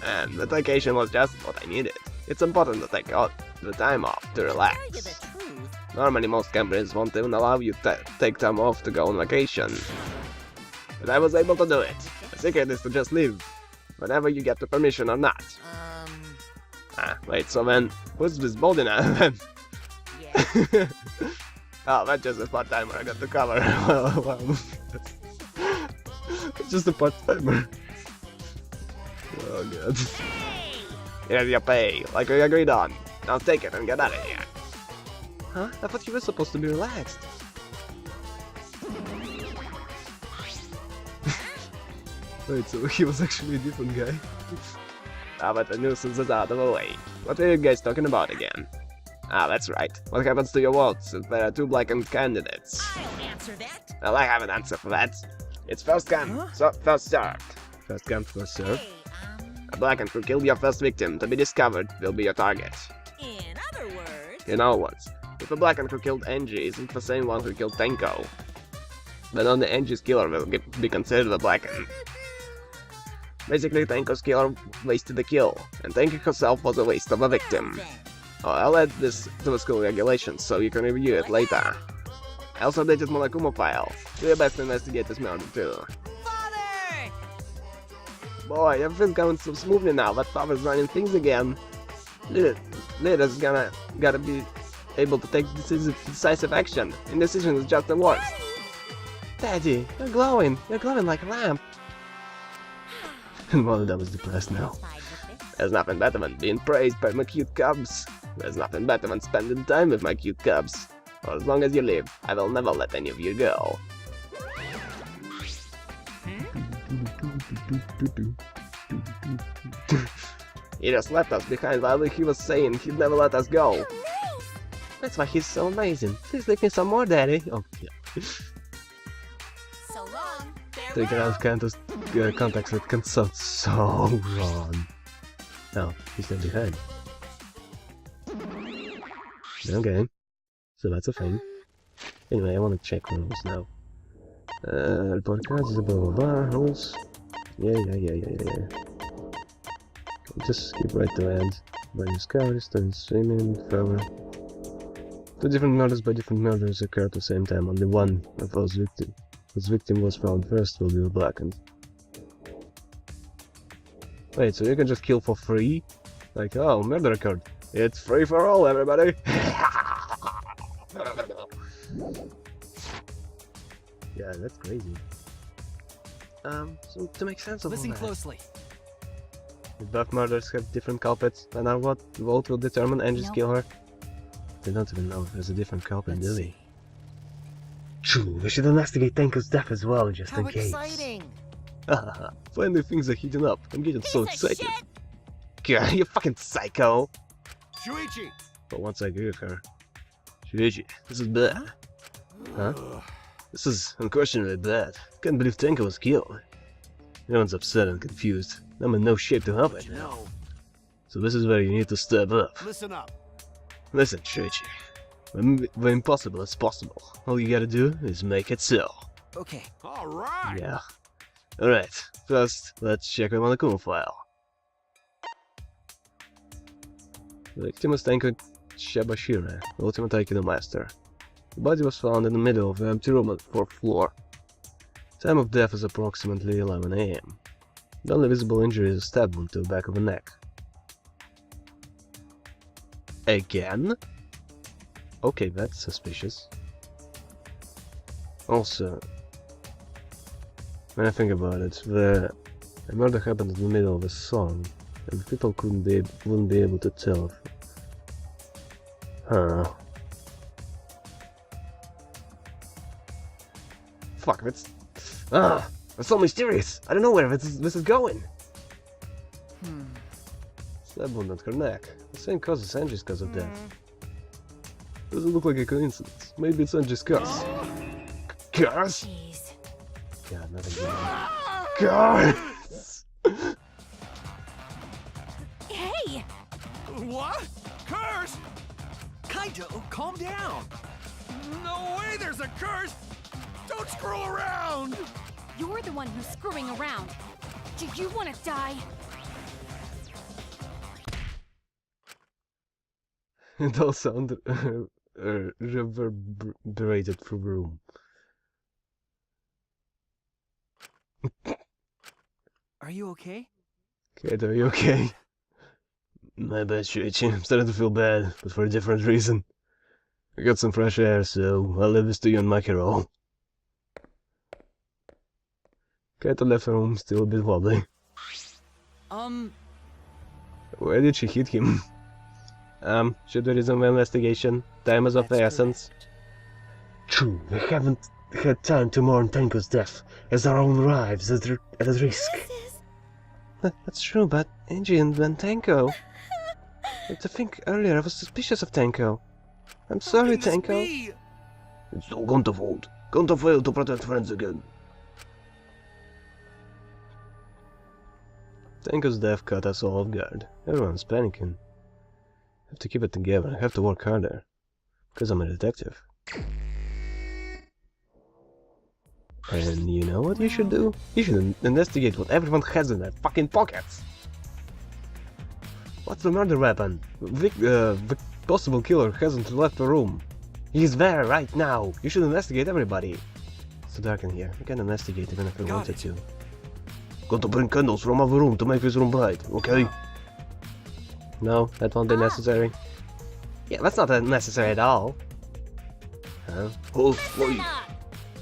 And the vacation was just what I needed. It's important to take out the time off to relax. Tell you the truth. Normally most companies won't even allow you to take time off to go on vacation. But I was able to do it. The secret is to just leave, whenever you get the permission or not. Wait, so then, who's this body now then? Yeah. Oh, that's just a part-timer I got to cover. Well, it's just a part-timer. Oh god. Here's your pay, like we agreed on. Now take it and get out of here. Huh? I thought you were supposed to be relaxed. Wait, so he was actually a different guy? Ah, but the nuisance is out of the way. What are you guys talking about again? Ah, that's right. What happens to your votes if there are two blackened candidates? I'll answer that. Well, I have an answer for that. It's first come, so first served. First come, first served. Hey, A blackened who killed your first victim to be discovered will be your target. in other words... In other words, if a blackened who killed Angie isn't the same one who killed Tenko, then only Angie's killer will be considered a blackened. Basically, Tenko's killer wasted the kill, and Tenko herself was a waste of a victim. Oh, I'll add this to the school regulations so you can review it later. I also updated Monakumo file. Do your best to investigate this murder too. Father! Boy, everything's going so smoothly now that Father's running things again. Leader's gotta be able to take decisive action. Indecision is just the worst. Daddy, you're glowing like a lamp. And one of them is depressed now. There's nothing better than being praised by my cute cubs. There's nothing better than spending time with my cute cubs. For as long as you live, I will never let any of you go. He just left us behind while he was saying he'd never let us go. That's why he's so amazing. Please leave me some more, Daddy. Oh, yeah. So long. Taken out of context, it can sound so wrong. Oh, he's not behind. Okay, so that's a thing. Anyway, I want to check rules now. Report cards, blah blah blah, rules. Yeah. Just skip right to end. By discoveries, turn streaming, forever. Two different murders by different murderers occur at the same time. Only one of those victims whose victim was found first will be blackened. Wait, so you can just kill for free? Like, oh, murder occurred. It's free for all, everybody! Yeah, that's crazy. So to make sense of all Listen that, closely. if both murders have different culprits, then our vote will determine Angie's killer. They don't even know if there's a different culprit, do we? True, we should investigate Tenko's death as well, just in case. Exciting! Hahaha, finally things are heating up. I'm getting so Piece of excited. God, you fucking psycho! Shuichi! But once I agree with her. Shuichi, this is bad. Huh? This is unquestionably bad. Can't believe Tenko was killed. Everyone's upset and confused. I'm in no shape to help right now. No. So this is where you need to step up. Listen up. Listen, Shuichi. The impossible is possible. All you gotta do is make it so. Okay. All right. Yeah. Alright, first, let's check the Monakumo file. The victim was Tenko Shabashira, the ultimate Aikido master. The body was found in the middle of the empty room on the 4th floor. Time of death is approximately 11 AM. The only visible injury is a stab wound to the back of the neck. Again? Okay, that's suspicious. Also, when I think about it, the murder happened in the middle of a song, and people wouldn't be able to tell. Huh. Fuck, that's so mysterious. I don't know where this is going. Stab wound on her neck. The same cause as Angie's cause of death. Doesn't look like a coincidence. Maybe it's Angie's curse. Curse? Jeez. God, not again. Curse! Hey! What? Curse? Naito, calm down. No way there's a curse! Don't screw around! You're the one who's screwing around. Do you want to die? It all sounded reverberated through the room. Are you okay? Kate, are you okay? My bad, Shuichi. I'm starting to feel bad, but for a different reason. I got some fresh air, so I'll leave this to you and Mikey roll. Kate left her room still a bit wobbly. Where did she hit him? Should we resume the investigation? Time is of the essence. True, we haven't had time to mourn Tenko's death, as our own lives are at risk. That's true, but Angie and then Tenko. To think earlier I was suspicious of Tenko. I'm sorry, Tenko. It's all Gonta's fault. Gonta failed to protect friends again. Tenko's death caught us all off guard. Everyone's panicking. I have to keep it together. I have to work harder. Because I'm a detective. And you know what you should do? You should investigate what everyone has in their fucking pockets! What's the murder weapon? The possible killer hasn't left the room. He's there right now! You should investigate everybody! It's too dark in here. We can investigate even if we wanted to. Got to bring candles from our room to make this room bright, okay? No, that won't be necessary. Yeah, that's not necessary at all. Huh? Oh, wait.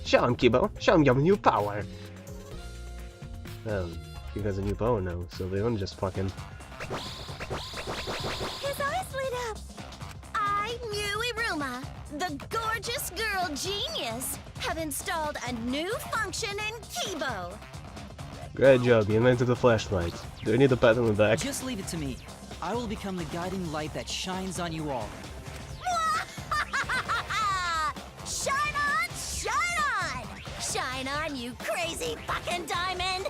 Show him, Kibo. Show him your new power. Well, he has a new power now, so they won't just fucking... His eyes lit up! I, New Iruma, the gorgeous girl genius, have installed a new function in Kibo. Great job, you invented the flashlight. Do you need a pat on the back? Just leave it to me. I will become the guiding light that shines on you all. Shine on, shine on! Shine on, you crazy fucking diamond!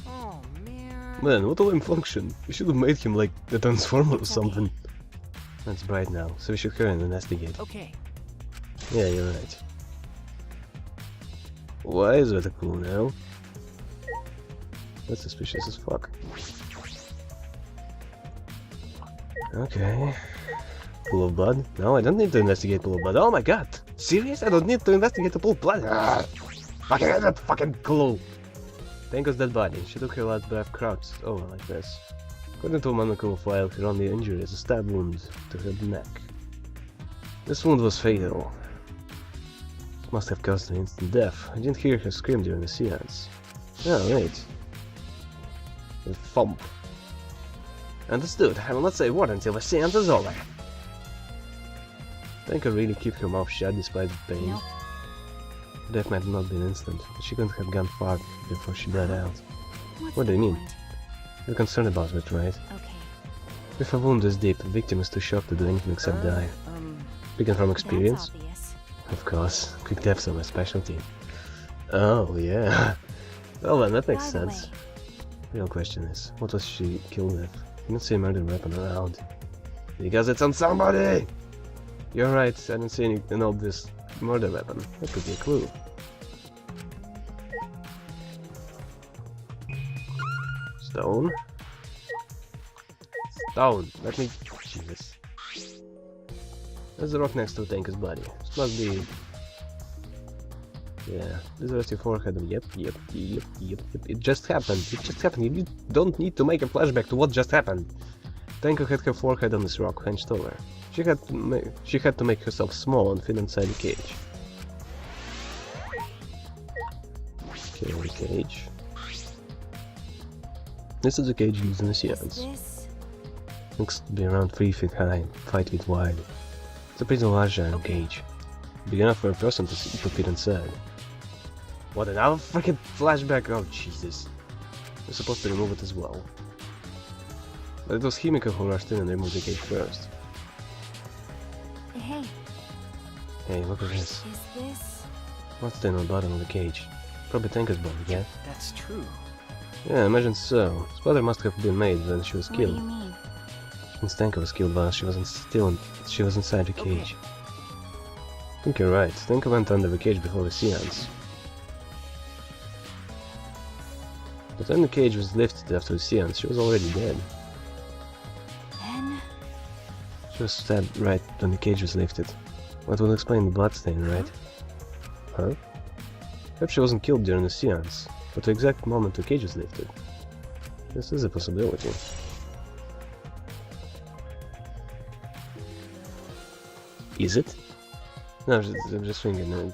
Oh, man. Man, what a lame function. We should have made him like the Transformer or something. It's bright now, so we should hurry and investigate. Okay. Yeah, you're right. Why is that cool now? That's suspicious as fuck. Okay. Pool of blood? No, I don't need to investigate pool of blood. Oh my god! Serious? I don't need to investigate the pool of blood? Fucking had that fucking clue! Tenko's dead body. She took her last breath crouched over like this. According to a monocle file, her only injury is a stab wound to her neck. This wound was fatal. It must have caused an instant death. I didn't hear her scream during the seance. Oh, wait. A thump. Understood. I will not say a word until the seance is over. Tenko really kept her mouth shut despite the pain. No. Death might not be an instant, but she couldn't have gone far before she bled out. What's What do you the mean? point? You're concerned about it, right? Okay. If a wound is deep, the victim is too shocked to do anything except die. Speaking from experience? That's obvious. Of course. Quick deaths are my specialty. Oh, yeah. Well then, that makes By the sense. way, Real question is, what was she killed with? You don't see a murder weapon around. Because it's on somebody! You're right, I don't see an obvious murder weapon. That could be a clue. Stone? Stone! Let me... Jesus. There's a rock next to Tenko's body. This must be... Yeah, this is your forehead. Yep. It just happened. It just happened. You don't need to make a flashback to what just happened. Tenko had her forehead on this rock hunched over. She had to make herself small and fit inside the cage. Okay, the cage. This is the cage used in the is seance. this? Looks to be around 3 feet high, 5 feet wide. It's a pretty large iron cage. Big enough for a person to fit inside. What, another freaking flashback? Oh Jesus. We're supposed to remove it as well. But it was Himiko who rushed in and removed the cage first. Hey, Hey, look at this. is this? What's there on the bottom of the cage? Probably Tenko's body, yeah? That's true. Yeah, imagine so. Splatter must have been made when she was What do killed. you mean? Since Tenka was killed while she was she was inside the cage. I think you're right. Tenka went under the cage before the seance. But when the cage was lifted after the seance, she was already dead. Then She was stabbed right when the cage was lifted. That would explain the bloodstain, right? Huh? Perhaps she wasn't killed during the seance, but the exact moment the cage was lifted. This is a possibility. Is it? No, I'm just thinking.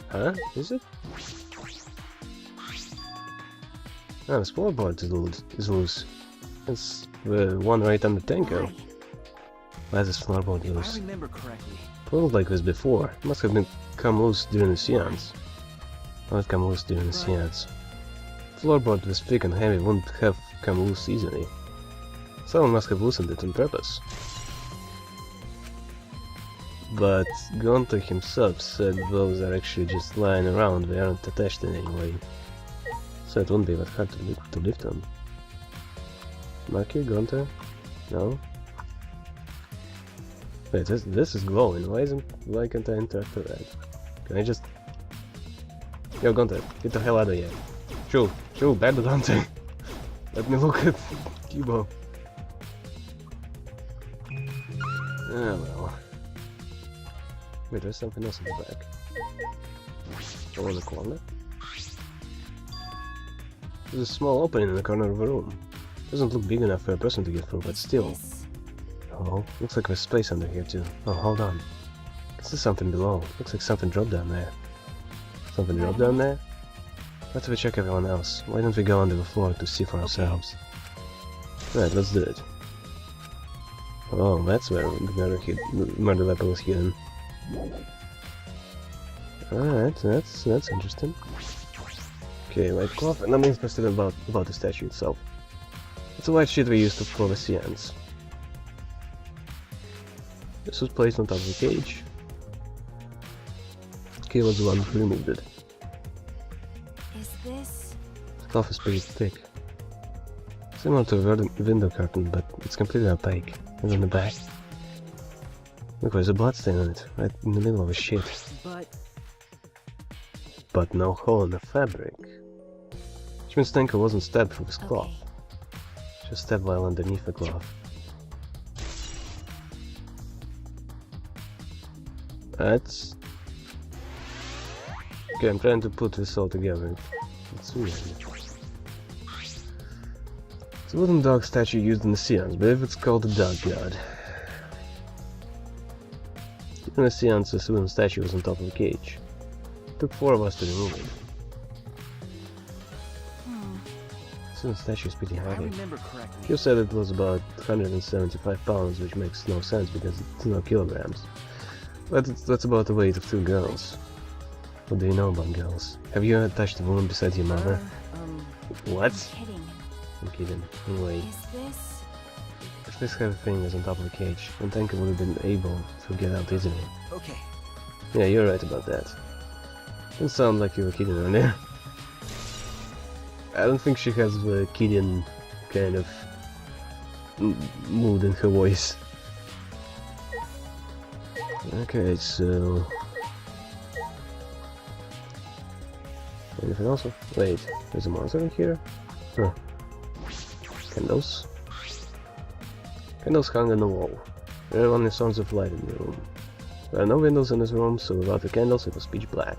Huh? Is it? Ah, the floorboard is loose. It's the one right under Tenko. why? Why is this floorboard If I loose? remember correctly, It looked like this before. It must have come loose during the seance. Well, it come loose during the seance. The floorboard was thick and heavy, wouldn't have come loose easily. Someone must have loosened it on purpose. But Gonta himself said those are actually just lying around, they aren't attached in any way. So it wouldn't be that hard to lift them. Maki, Gonta? No? Wait, this is glowing. Why can't I interact with that? Can I just... Yo, Gonta, get the hell out of here. Shoo, bad Gonta. Let me look at Kibo. Ah, well. Wait, there's something else in the back. Oh, in the corner? There's a small opening in the corner of the room. Doesn't look big enough for a person to get through, but still. This- Oh, looks like there's space under here too. Oh, hold on. There's something below. Looks like something dropped down there. Something dropped down there? Let's check everyone else. Why don't we go under the floor to see for ourselves? Right, let's do it. Oh, that's where the murder weapon was hidden. Alright, that's interesting. Okay, white cloth, and I'm interested about the statue itself. It's a white sheet we used for the seance. This was placed on top of the cage. Kiyo was the one who removed it. Is this? The cloth is pretty thick. Similar to a window curtain, but it's completely opaque. And on the back. Look, there's a bloodstain on it, right in the middle of a sheet. But no hole in the fabric. Which means Tenko wasn't stabbed through this cloth. She was stabbed while underneath the cloth. That's... Okay, I'm trying to put this all together. It's weird. It's a wooden dog statue used in the seance, but if it's called a dog god. In the seance, the wooden statue was on top of the cage. It took 4 of us to remove it. The wooden statue is pretty if I heavy. remember correctly, You said it was about 175 pounds, which makes no sense because it's no kilograms. But that's about the weight of 2 girls. What do you know about girls? Have you ever touched a woman beside your mother? What? I'm kidding. I'm kidding. Anyway, Is this? if this heavy thing was on top of the cage, then Tenka would have been able to get out easily. okay. Yeah, you're right about that. Didn't sound like you were kidding earlier. I don't think she has the Kidian kind of mood in her voice. Okay, so... Anything else? Wait, there's a monster in here? Huh. Candles? Candles hung on the wall. There are only sources of light in the room. There are no windows in this room, so without the candles it was pitch black.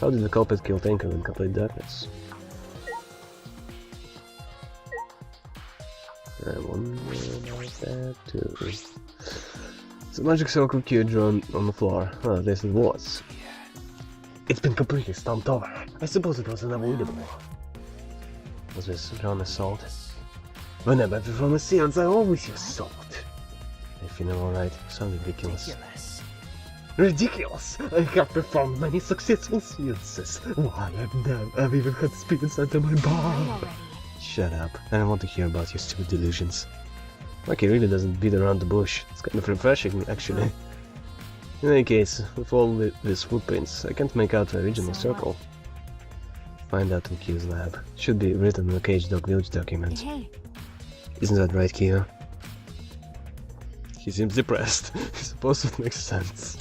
How did the culprit kill Tenko in complete darkness? I wonder about that too. It's a magic circle Kiyo drawn on the floor. Well, at least it was. It's been completely stomped over. I suppose it was unavoidable. Was this drawn as salt? Whenever I perform a seance, I always use salt. If you know alright, sound ridiculous. Ridiculous. Ridiculous! I have performed many successful seances. Why, I've even had spirits under my Wait bar. already. Shut up. I don't want to hear about your stupid delusions. Like he really doesn't beat around the bush. It's kind of refreshing, actually. In any case, with all these footprints, I can't make out the original So what? circle. Find out in Kiyo's lab. Should be written in the Cage Dog Village document. Hey, Isn't that right, Kiyo? He seems depressed. I suppose it makes sense.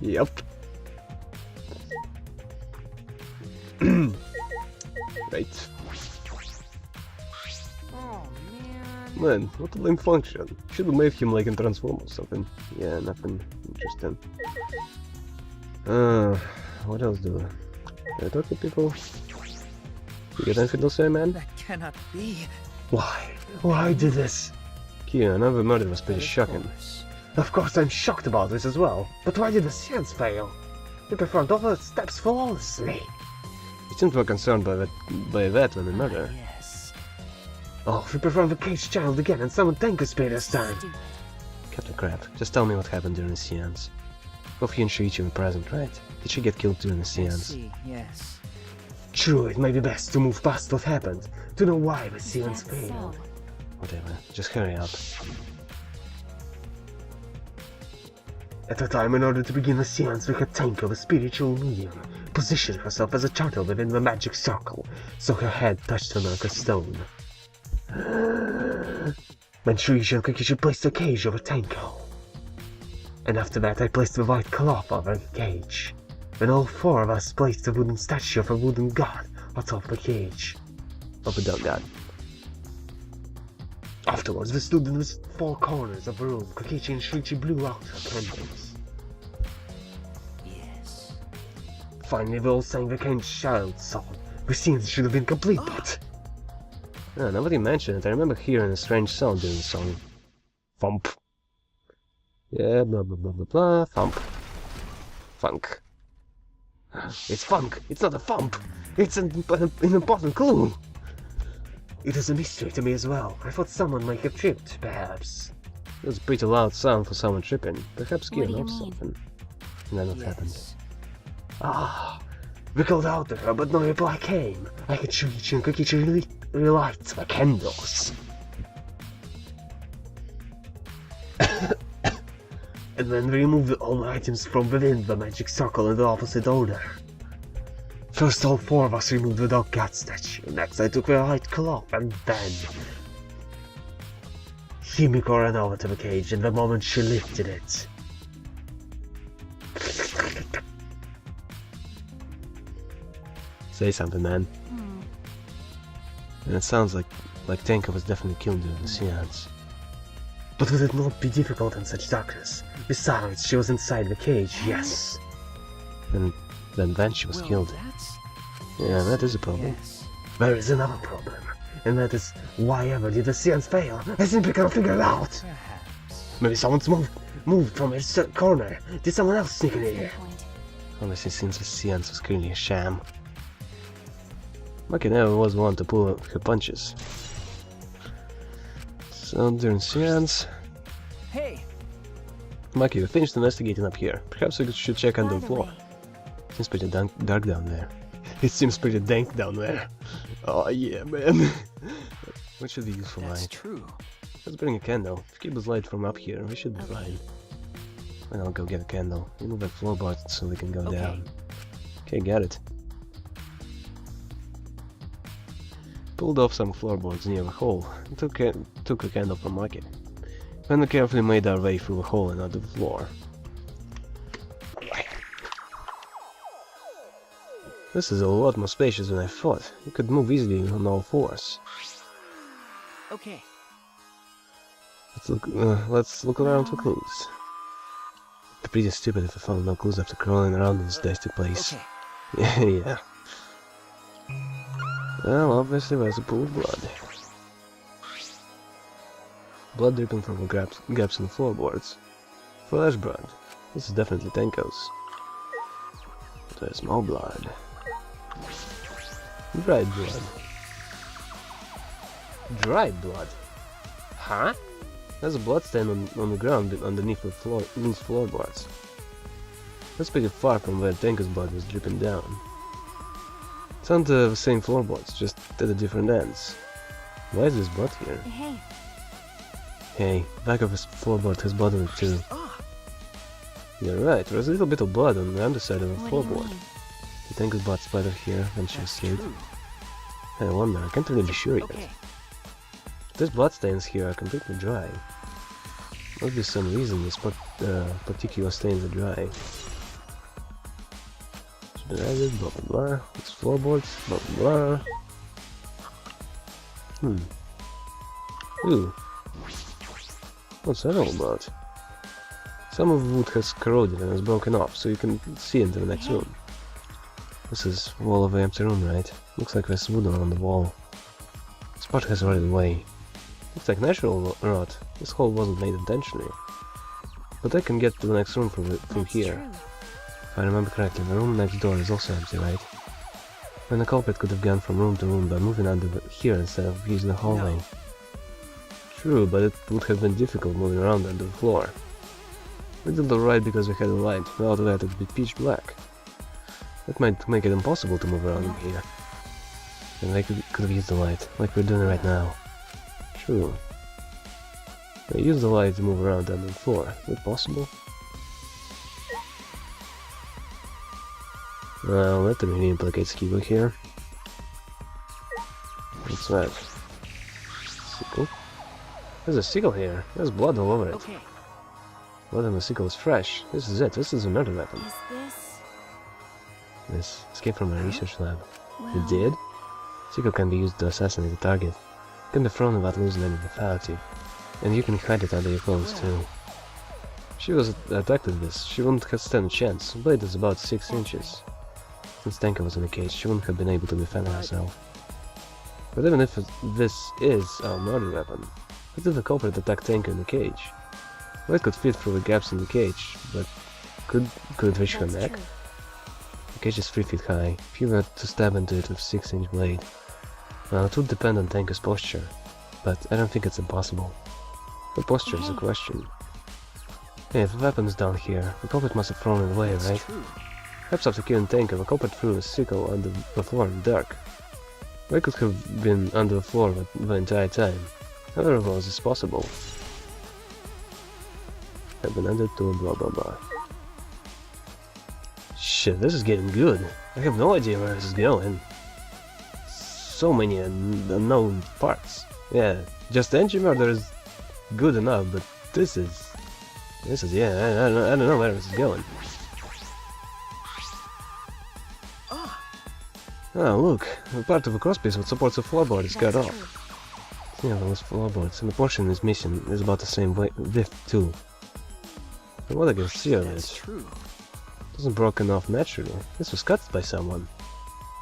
Yep. Right. oh man. Man, what a lame function. Should have made him like in Transform or something. Yeah, nothing interesting. What else do? Can I talk to people? You got anything to say, man? That cannot be. Why? Why do this? Kiyo, another murder was pretty But of shocking. course. Of course I'm shocked about this as well. But why did the seance fail? We performed all the steps flawlessly. You seemed more concerned by that than the murder. Yes. Oh, we performed the caged child again and summoned Tenkospay this time. Stupid. Cut the crap. Just tell me what happened during the seance. Both he and Shuichi were present, right? Did she get killed during the I seance? see, yes. True, it may be best to move past what happened, to know why the Is seance that failed. so? Whatever, just hurry up. At the time, in order to begin the seance, we had Tenko, the spiritual medium, position herself as a turtle within the magic circle, so her head touched the Narca stone. Then Shuichi and Kokichi placed a cage over Tenko. And after that, I placed the white cloth over the cage. Then all four of us placed a wooden statue of a wooden god atop the cage. Of a dog god. Afterwards, we stood in the four corners of the room. Kokichi and Shuichi blew out her candles. Yes. Finally, we all sang the caged child song. The scene should have been complete, but... Oh, nobody mentioned it. I remember hearing a strange sound during the song. Thump. Yeah, blah blah blah blah blah. Thump. Funk. It's funk. It's not a thump. It's an important clue. It is a mystery to me as well. I thought someone might have tripped, perhaps. It was a pretty loud sound for someone tripping. Perhaps What Kiyo do you knows mean? something. And then what happened? Yes. Ah, we called out to her, but no reply came. I had Shuichi and Kokichi relight the candles. And then we removed all the items from within the magic circle in the opposite order. First, all four of us removed the dog cat statue. Next, I took the white cloth, and then... Himiko ran over to the cage, and the moment she lifted it... Say something, man. Hmm. And it sounds like Tenko was definitely killed during the seance. But would it not be difficult in such darkness? Besides, she was inside the cage, yes. And then she was Well, killed. That's... Yeah, that is a problem. Yes. There is another problem, and that is why ever did the seance fail? I simply can't figure it out. Perhaps. Maybe someone's moved from his corner. Did someone else sneak in here? Point. Honestly, since the seance was clearly a sham. Maki never was one to pull her punches. So during seance, Hey! Maki, we finished investigating up here. Perhaps we should check under By the the floor. way, Seems pretty dark down there. It seems pretty dank down there. Oh yeah, man. What should we use for That's light? true. Let's bring a candle. If we keep the light from up here, we should be Okay. fine. And I'll go get a candle. Remove that floorboard so we can go Okay. down. Okay, got it. Pulled off some floorboards near the hole and took a candle from Maki. Then we carefully made our way through the hole and onto the floor. This is a lot more spacious than I thought. You could move easily on all fours. Okay. Let's look around for clues. It'd be pretty stupid if I found no clues after crawling around in this dusty place. Okay. Yeah. Well, obviously there's a pool of blood. Blood dripping from the gaps in the floorboards. Fresh blood. This is definitely Tenko's. But there's more blood. Dried blood. Dried blood? Huh? There's a blood stain on the ground underneath these floorboards. That's pretty far from where Tenko's blood was dripping down. It's on the same floorboards, just at the different ends. Why is this blood here? hey, Hey, back of this floorboard has blood on it too. Ah! You're right, there's a little bit of blood on the underside of the what do you floorboard. mean? It Tenko's blood splattered here when she That's escaped. true. I wonder, I can't really be sure yet. Okay. These bloodstains here are completely dry. Must be some reason these particular stains are dry. It's been added, blah blah blah. It's floorboards, blah blah blah. Ooh. What's that all about? Some of the wood has corroded and is broken off, so you can see into the next room. This is wall of an empty room, right? Looks like there's wood around the wall. This part has rotted away. Looks like natural rot. This hole wasn't made intentionally. But I can get to the next room through here. True. If I remember correctly, the room next door is also empty, right? Then the culprit could have gone from room to room by moving under here instead of using the hallway. No. True, but it would have been difficult moving around under the floor. We did alright because we had a light, without that it would be pitch black. That might make it impossible to move around in here. And I could have used the light, like we're doing right now. True. I use the light to move around under the floor. Is it possible? Well, that really implicates Kiyo here. What's that? Sickle? There's a sickle here. There's blood all over it. Okay. Blood on the sickle is fresh. This is it. This is another weapon. Is this... This escaped from my research lab. well... It did? Sickle can be used to assassinate a target. It can be thrown without losing any lethality. And you can hide it under your clothes too. If she was attacked with this, she wouldn't have stand a chance. The blade is about 6 inches. Since Tenko was in a cage, she wouldn't have been able to defend herself. But even if this is our murder weapon, what if the culprit attacked Tenko in the cage? Well, it could fit through the gaps in the cage, but could it reach her That's neck? true. The cage is 3 feet high. If you were to stab into it with a 6-inch blade, well, it would depend on Tenko's posture, but I don't think it's impossible. The posture is a question. Hey, if the weapon is down here, the culprit must have thrown it away, That's right? true. Perhaps after killing Tenko, the culprit threw a sickle under the floor in the dark. Or it could have been under the floor the entire time. Either of those is possible. Have been under to blah blah blah. Shit, this is getting good. I have no idea where this is going. So many unknown parts. Yeah, just Angie murder is good enough, but this is yeah, I don't know where this is going. Ah, look, a part of the crosspiece that supports the floorboard is cut That's off. true. Yeah, those floorboards, and the portion is missing is about the same width too. From what I can see of That's it, true. it wasn't broken off naturally. This was cut by someone.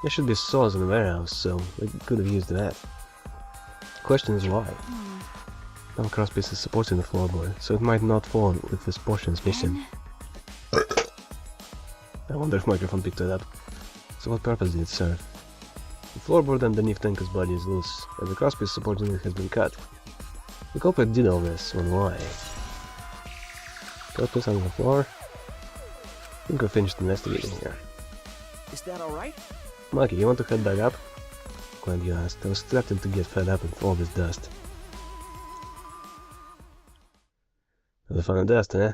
There should be saws in the warehouse, so they could have used that. The question is why. Now the crosspiece is supporting the floorboard, so it might not fall with this portion is missing. I wonder if microphone picked it up. So what purpose did it serve? The floorboard underneath Tenko's body is loose, and the crosspiece supporting it has been cut. The culprit did all this, and why? Crosspiece on the floor? I think we finished investigating here. Is that alright? Mikey, you want to head back up? Glad you asked. I was starting to get fed up with all this dust. The fun of dust, eh?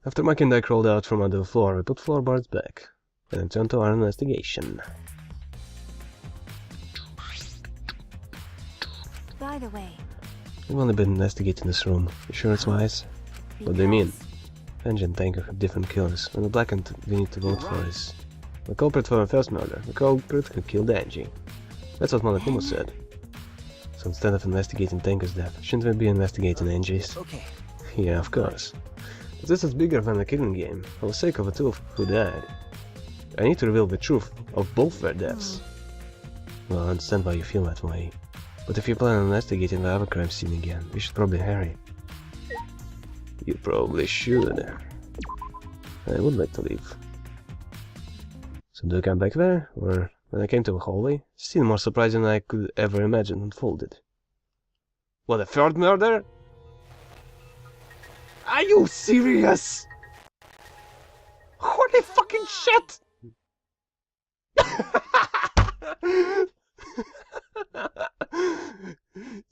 After Mikey and I crawled out from under the floor, we put floorboards back. And turned to our investigation. By the way, We've only been investigating this room. You sure it's wise? What do you mean? Angie and Tenko have different killers, and the blackened we need to vote for is the culprit for the first murder, the culprit who killed Angie. That's what Monokumo said. So instead of investigating Tenko's death, shouldn't we be investigating Angie's? Okay. Yeah, of course. But this is bigger than a killing game, for the sake of the two who died. I need to reveal the truth of both their deaths. Well, I understand why you feel that way. But if you plan on investigating the other crime scene again, we should probably hurry. You probably should. I would like to leave. So do I come back there? Or when I came to the hallway, it seemed more surprising than I could ever imagine unfolded. What, a third murder? Are you serious? Holy fucking shit!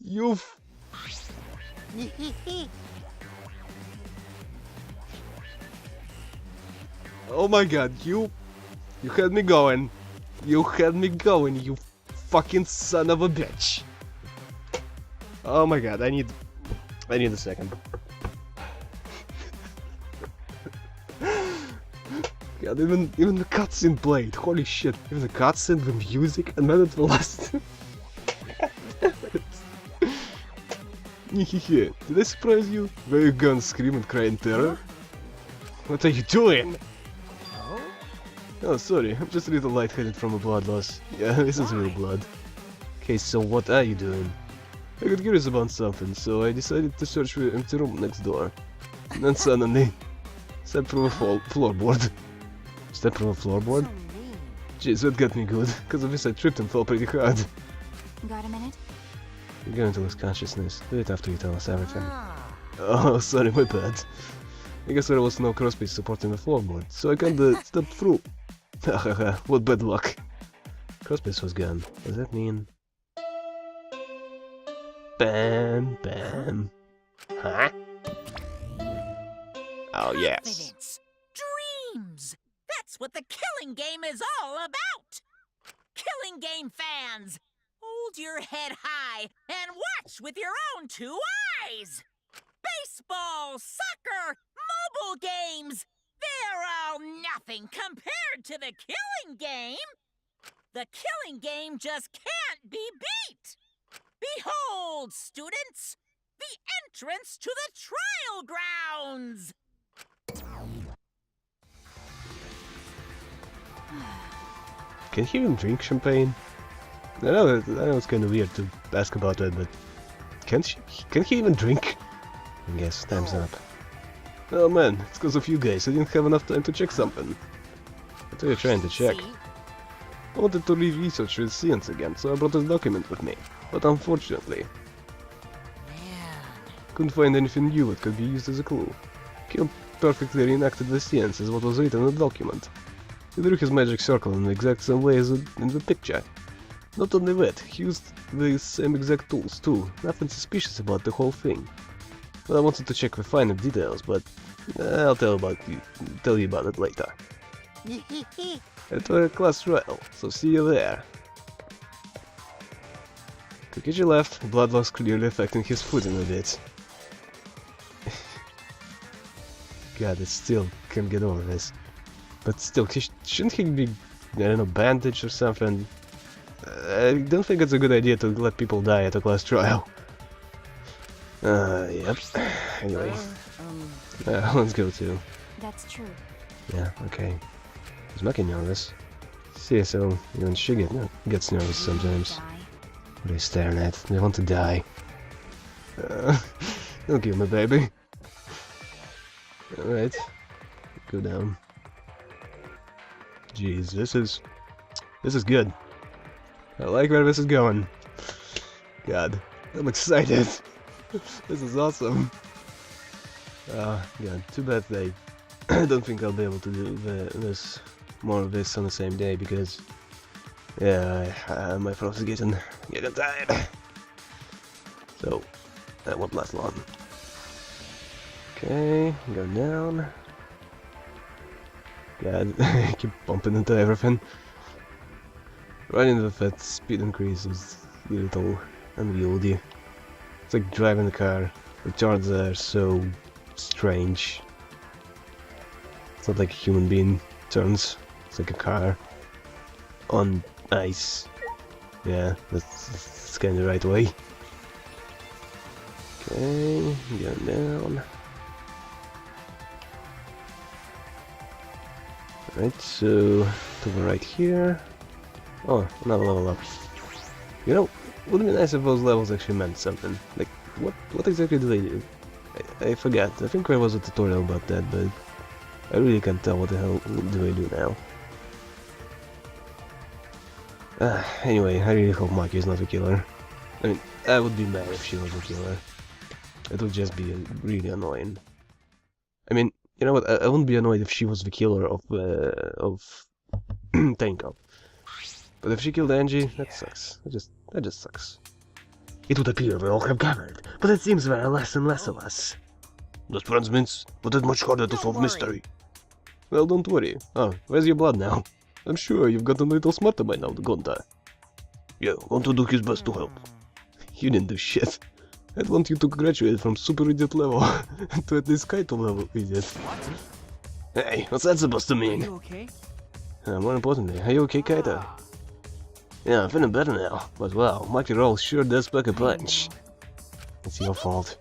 You Oh my god, you had me going. You had me going, you fucking son of a bitch. Oh my god, I need a second. God, even the cutscene played. Holy shit! Even the cutscene, the music, and then it last. Did I surprise you? Were you gonna scream and cry in terror? What are you doing? Oh, sorry, I'm just a little lightheaded from a blood loss. Yeah, this is real blood. Okay, so what are you doing? I got curious about something, so I decided to search for the empty room next door. And then suddenly, stepped from a floorboard. Stepped from a floorboard? Jeez, that got me good, because of this I tripped and fell pretty hard. Got a minute? You're going to lose consciousness. Do it after you tell us everything. Oh, sorry, my bad. I guess there was no crosspiece supporting the floorboard, so I kinda stepped through. Hahaha, what bad luck. Crosspiece was gone. Does that mean... Bam, bam. Huh? Oh, yes. Confidence. Dreams. That's what the Killing Game is all about. Killing Game fans, hold your head high and watch with your own 2 eyes. Baseball, soccer, mobile games, they're all nothing compared to the Killing Game. The Killing Game just can't be beat. Behold, students, the entrance to the trial grounds. Can he even drink champagne? I know it's kind of weird to ask about that, but can he even drink? I guess time's up. Oh man, it's because of you guys. I didn't have enough time to check something. What are you trying to check? I wanted to re-research the seance again, so I brought this document with me. But unfortunately, couldn't find anything new that could be used as a clue. Kiyo perfectly reenacted the seance as what was written in the document. He drew his magic circle in the exact same way as in the picture. Not only that, he used the same exact tools too. Nothing suspicious about the whole thing. Well, I wanted to check the finer details, but I'll tell you about it later. At a class trial, so see you there. Kokiji left, blood loss clearly affecting his footing a bit. God, I still can't get over this. But still, shouldn't he be, I don't know, bandaged or something? I don't think it's a good idea to let people die at a class trial. Yep. Anyway. Let's go too. That's true. Yeah, okay. Who's making nervous? See, so even she gets nervous sometimes. Die. What are you staring at? They want to die. Don't kill me, baby. Alright. Go down. Jeez, this is good. I like where this is going. God, I'm excited. This is awesome. God, too bad I don't think I'll be able to do more of this on the same day because, yeah, my throat is getting tired. So, that won't last long. Okay, go down. God, I keep bumping into everything. Riding with that speed increase is a little unwieldy. It's like driving a car. The turns are so strange. It's not like a human being turns. It's like a car on ice. Yeah, that's kind of the right way. Okay, go down. Right, so to the right here. Oh, another level up. You know, wouldn't it be nice if those levels actually meant something? Like, what exactly do they do? I forgot. I think there was a tutorial about that, but I really can't tell what the hell do I do now. Anyway, I really hope Maki is not a killer. I mean, I would be mad if she was a killer. It would just be really annoying. I mean, you know what? I wouldn't be annoyed if she was the killer of Tenko. But if she killed Angie, that sucks. That just sucks. It would appear we all have gathered, but it seems there are less and less of us. Those transmits, but it's much harder to solve mystery. Well, don't worry. Oh, where's your blood now? I'm sure you've gotten a little smarter by now, Gonta. Yeah, Gonta took his best to help. You didn't do shit. I'd want you to graduate from super idiot level to at least Kaito level idiot. Hey, what's that supposed to mean? Are you okay? More importantly, are you okay, Kaito? Yeah, I'm feeling better now, but wow, Mikey Roll sure does pack a punch. It's your fault.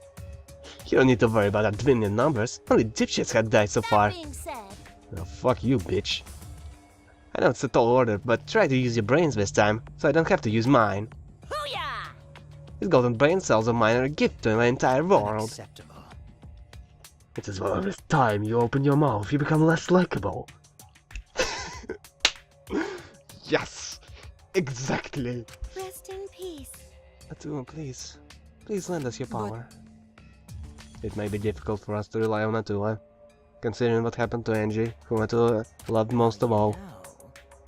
You don't need to worry about our dwindling numbers. Only dipshits have died so far. That being said, Oh, fuck you, bitch. I know it's a tall order, but try to use your brains this time, so I don't have to use mine. booyah! These golden brain cells of mine are a gift to my entire world. Unacceptable. It is well with time you open your mouth, you become less likable. Yes! Exactly! Rest in peace. Atua, please. Please lend us your power. It may be difficult for us to rely on Atua, considering what happened to Angie, whom Atua loved most of all.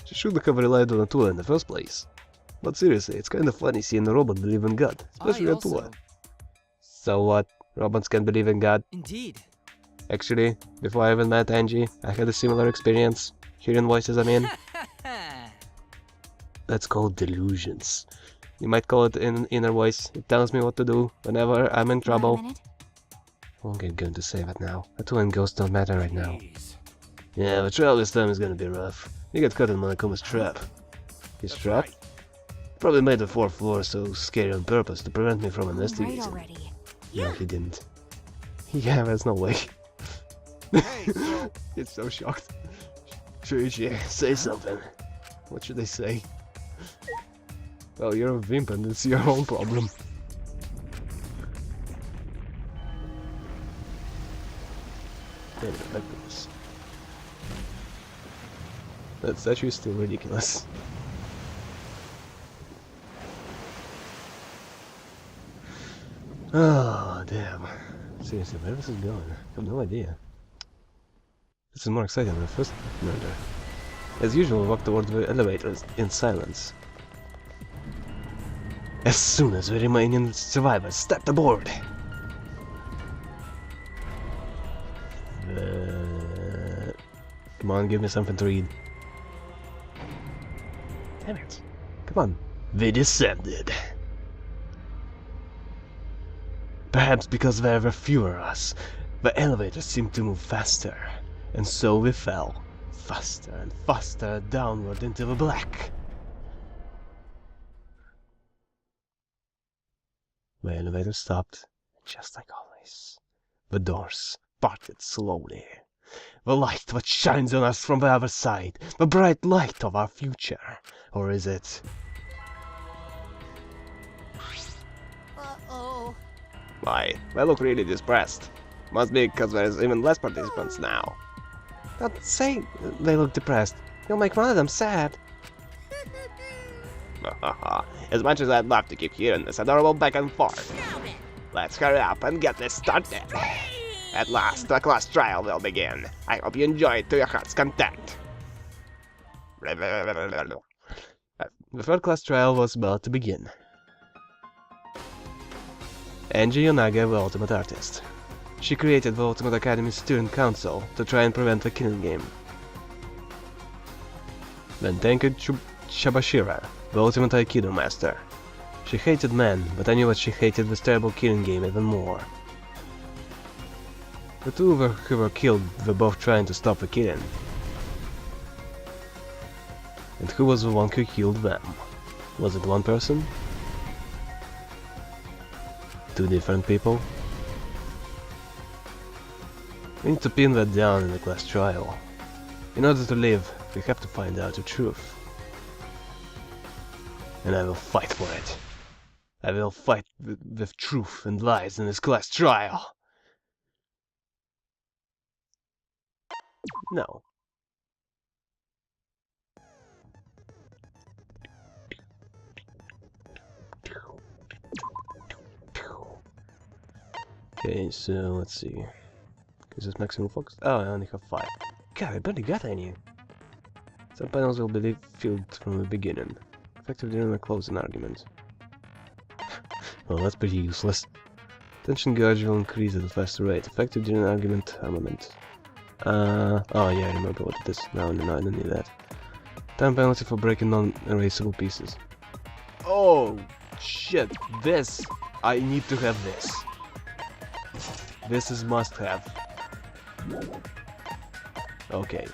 She shouldn't have relied on Atua in the first place. But seriously, it's kinda funny seeing a robot believe in God, especially Atua. So what? Robots can believe in God? Indeed. Actually, before I even met Angie, I had a similar experience. Hearing voices, I mean. That's called delusions. You might call it an inner voice. It tells me what to do whenever I'm in trouble. Wait a minute. I won't get going to save it now. Atua and Ghost don't matter right now. Please. Yeah, the trial this time is gonna be rough. You get caught in Monokuma's trap. His trap? Probably made the 4th floor so scary on purpose to prevent me from Right investigating. already. No, he didn't. Yeah, there's no way. Hey, so It's so shocked. Shuichi, say something. What should I say? Well, you're a wimp and it's your own problem. Anyway, back to this. That statue is still ridiculous. Oh, damn. Seriously, where is this going? I have no idea. This is more exciting than the first murder. As usual, walk toward the elevators in silence. As soon as the remaining survivors stepped aboard. Come on, give me something to read. Damn it. Come on. They descended. Perhaps because there were fewer of us, the elevator seemed to move faster, and so we fell, faster and faster downward into the black. The elevator stopped, just like always. The doors parted slowly. The light that shines on us from the other side, the bright light of our future. Or is it? Uh-oh. Why, they look really depressed. Must be because there's even less participants now. Don't say they look depressed. You'll make one of them sad. As much as I'd love to keep hearing this adorable back and forth, let's hurry up and get this started. At last, the class trial will begin. I hope you enjoy it to your heart's content. The third class trial was about to begin. Angie Yonaga, the ultimate artist. She created the Ultimate Academy Student Council to try and prevent the killing game. Then Tenku Shabashira, the ultimate Aikido master. She hated men, but I knew that she hated this terrible killing game even more. The two who were killed were both trying to stop the killing. And who was the one who killed them? Was it one person? Two different people? We need to pin that down in the class trial. In order to live, we have to find out the truth. And I will fight for it. I will fight with truth and lies in this class trial. No. Okay, so let's see. Is this maximum focus? Oh, I only have 5. God, I barely got any. Some panels will be filled from the beginning. Effective during a closing argument. Well, that's pretty useless. Tension gauge will increase at a faster rate. Effective during argument armament. Oh yeah, I remember what it is. No, I don't need that. Time penalty for breaking non-erasable pieces. Oh shit! This I need to have this. This is must have. Okay.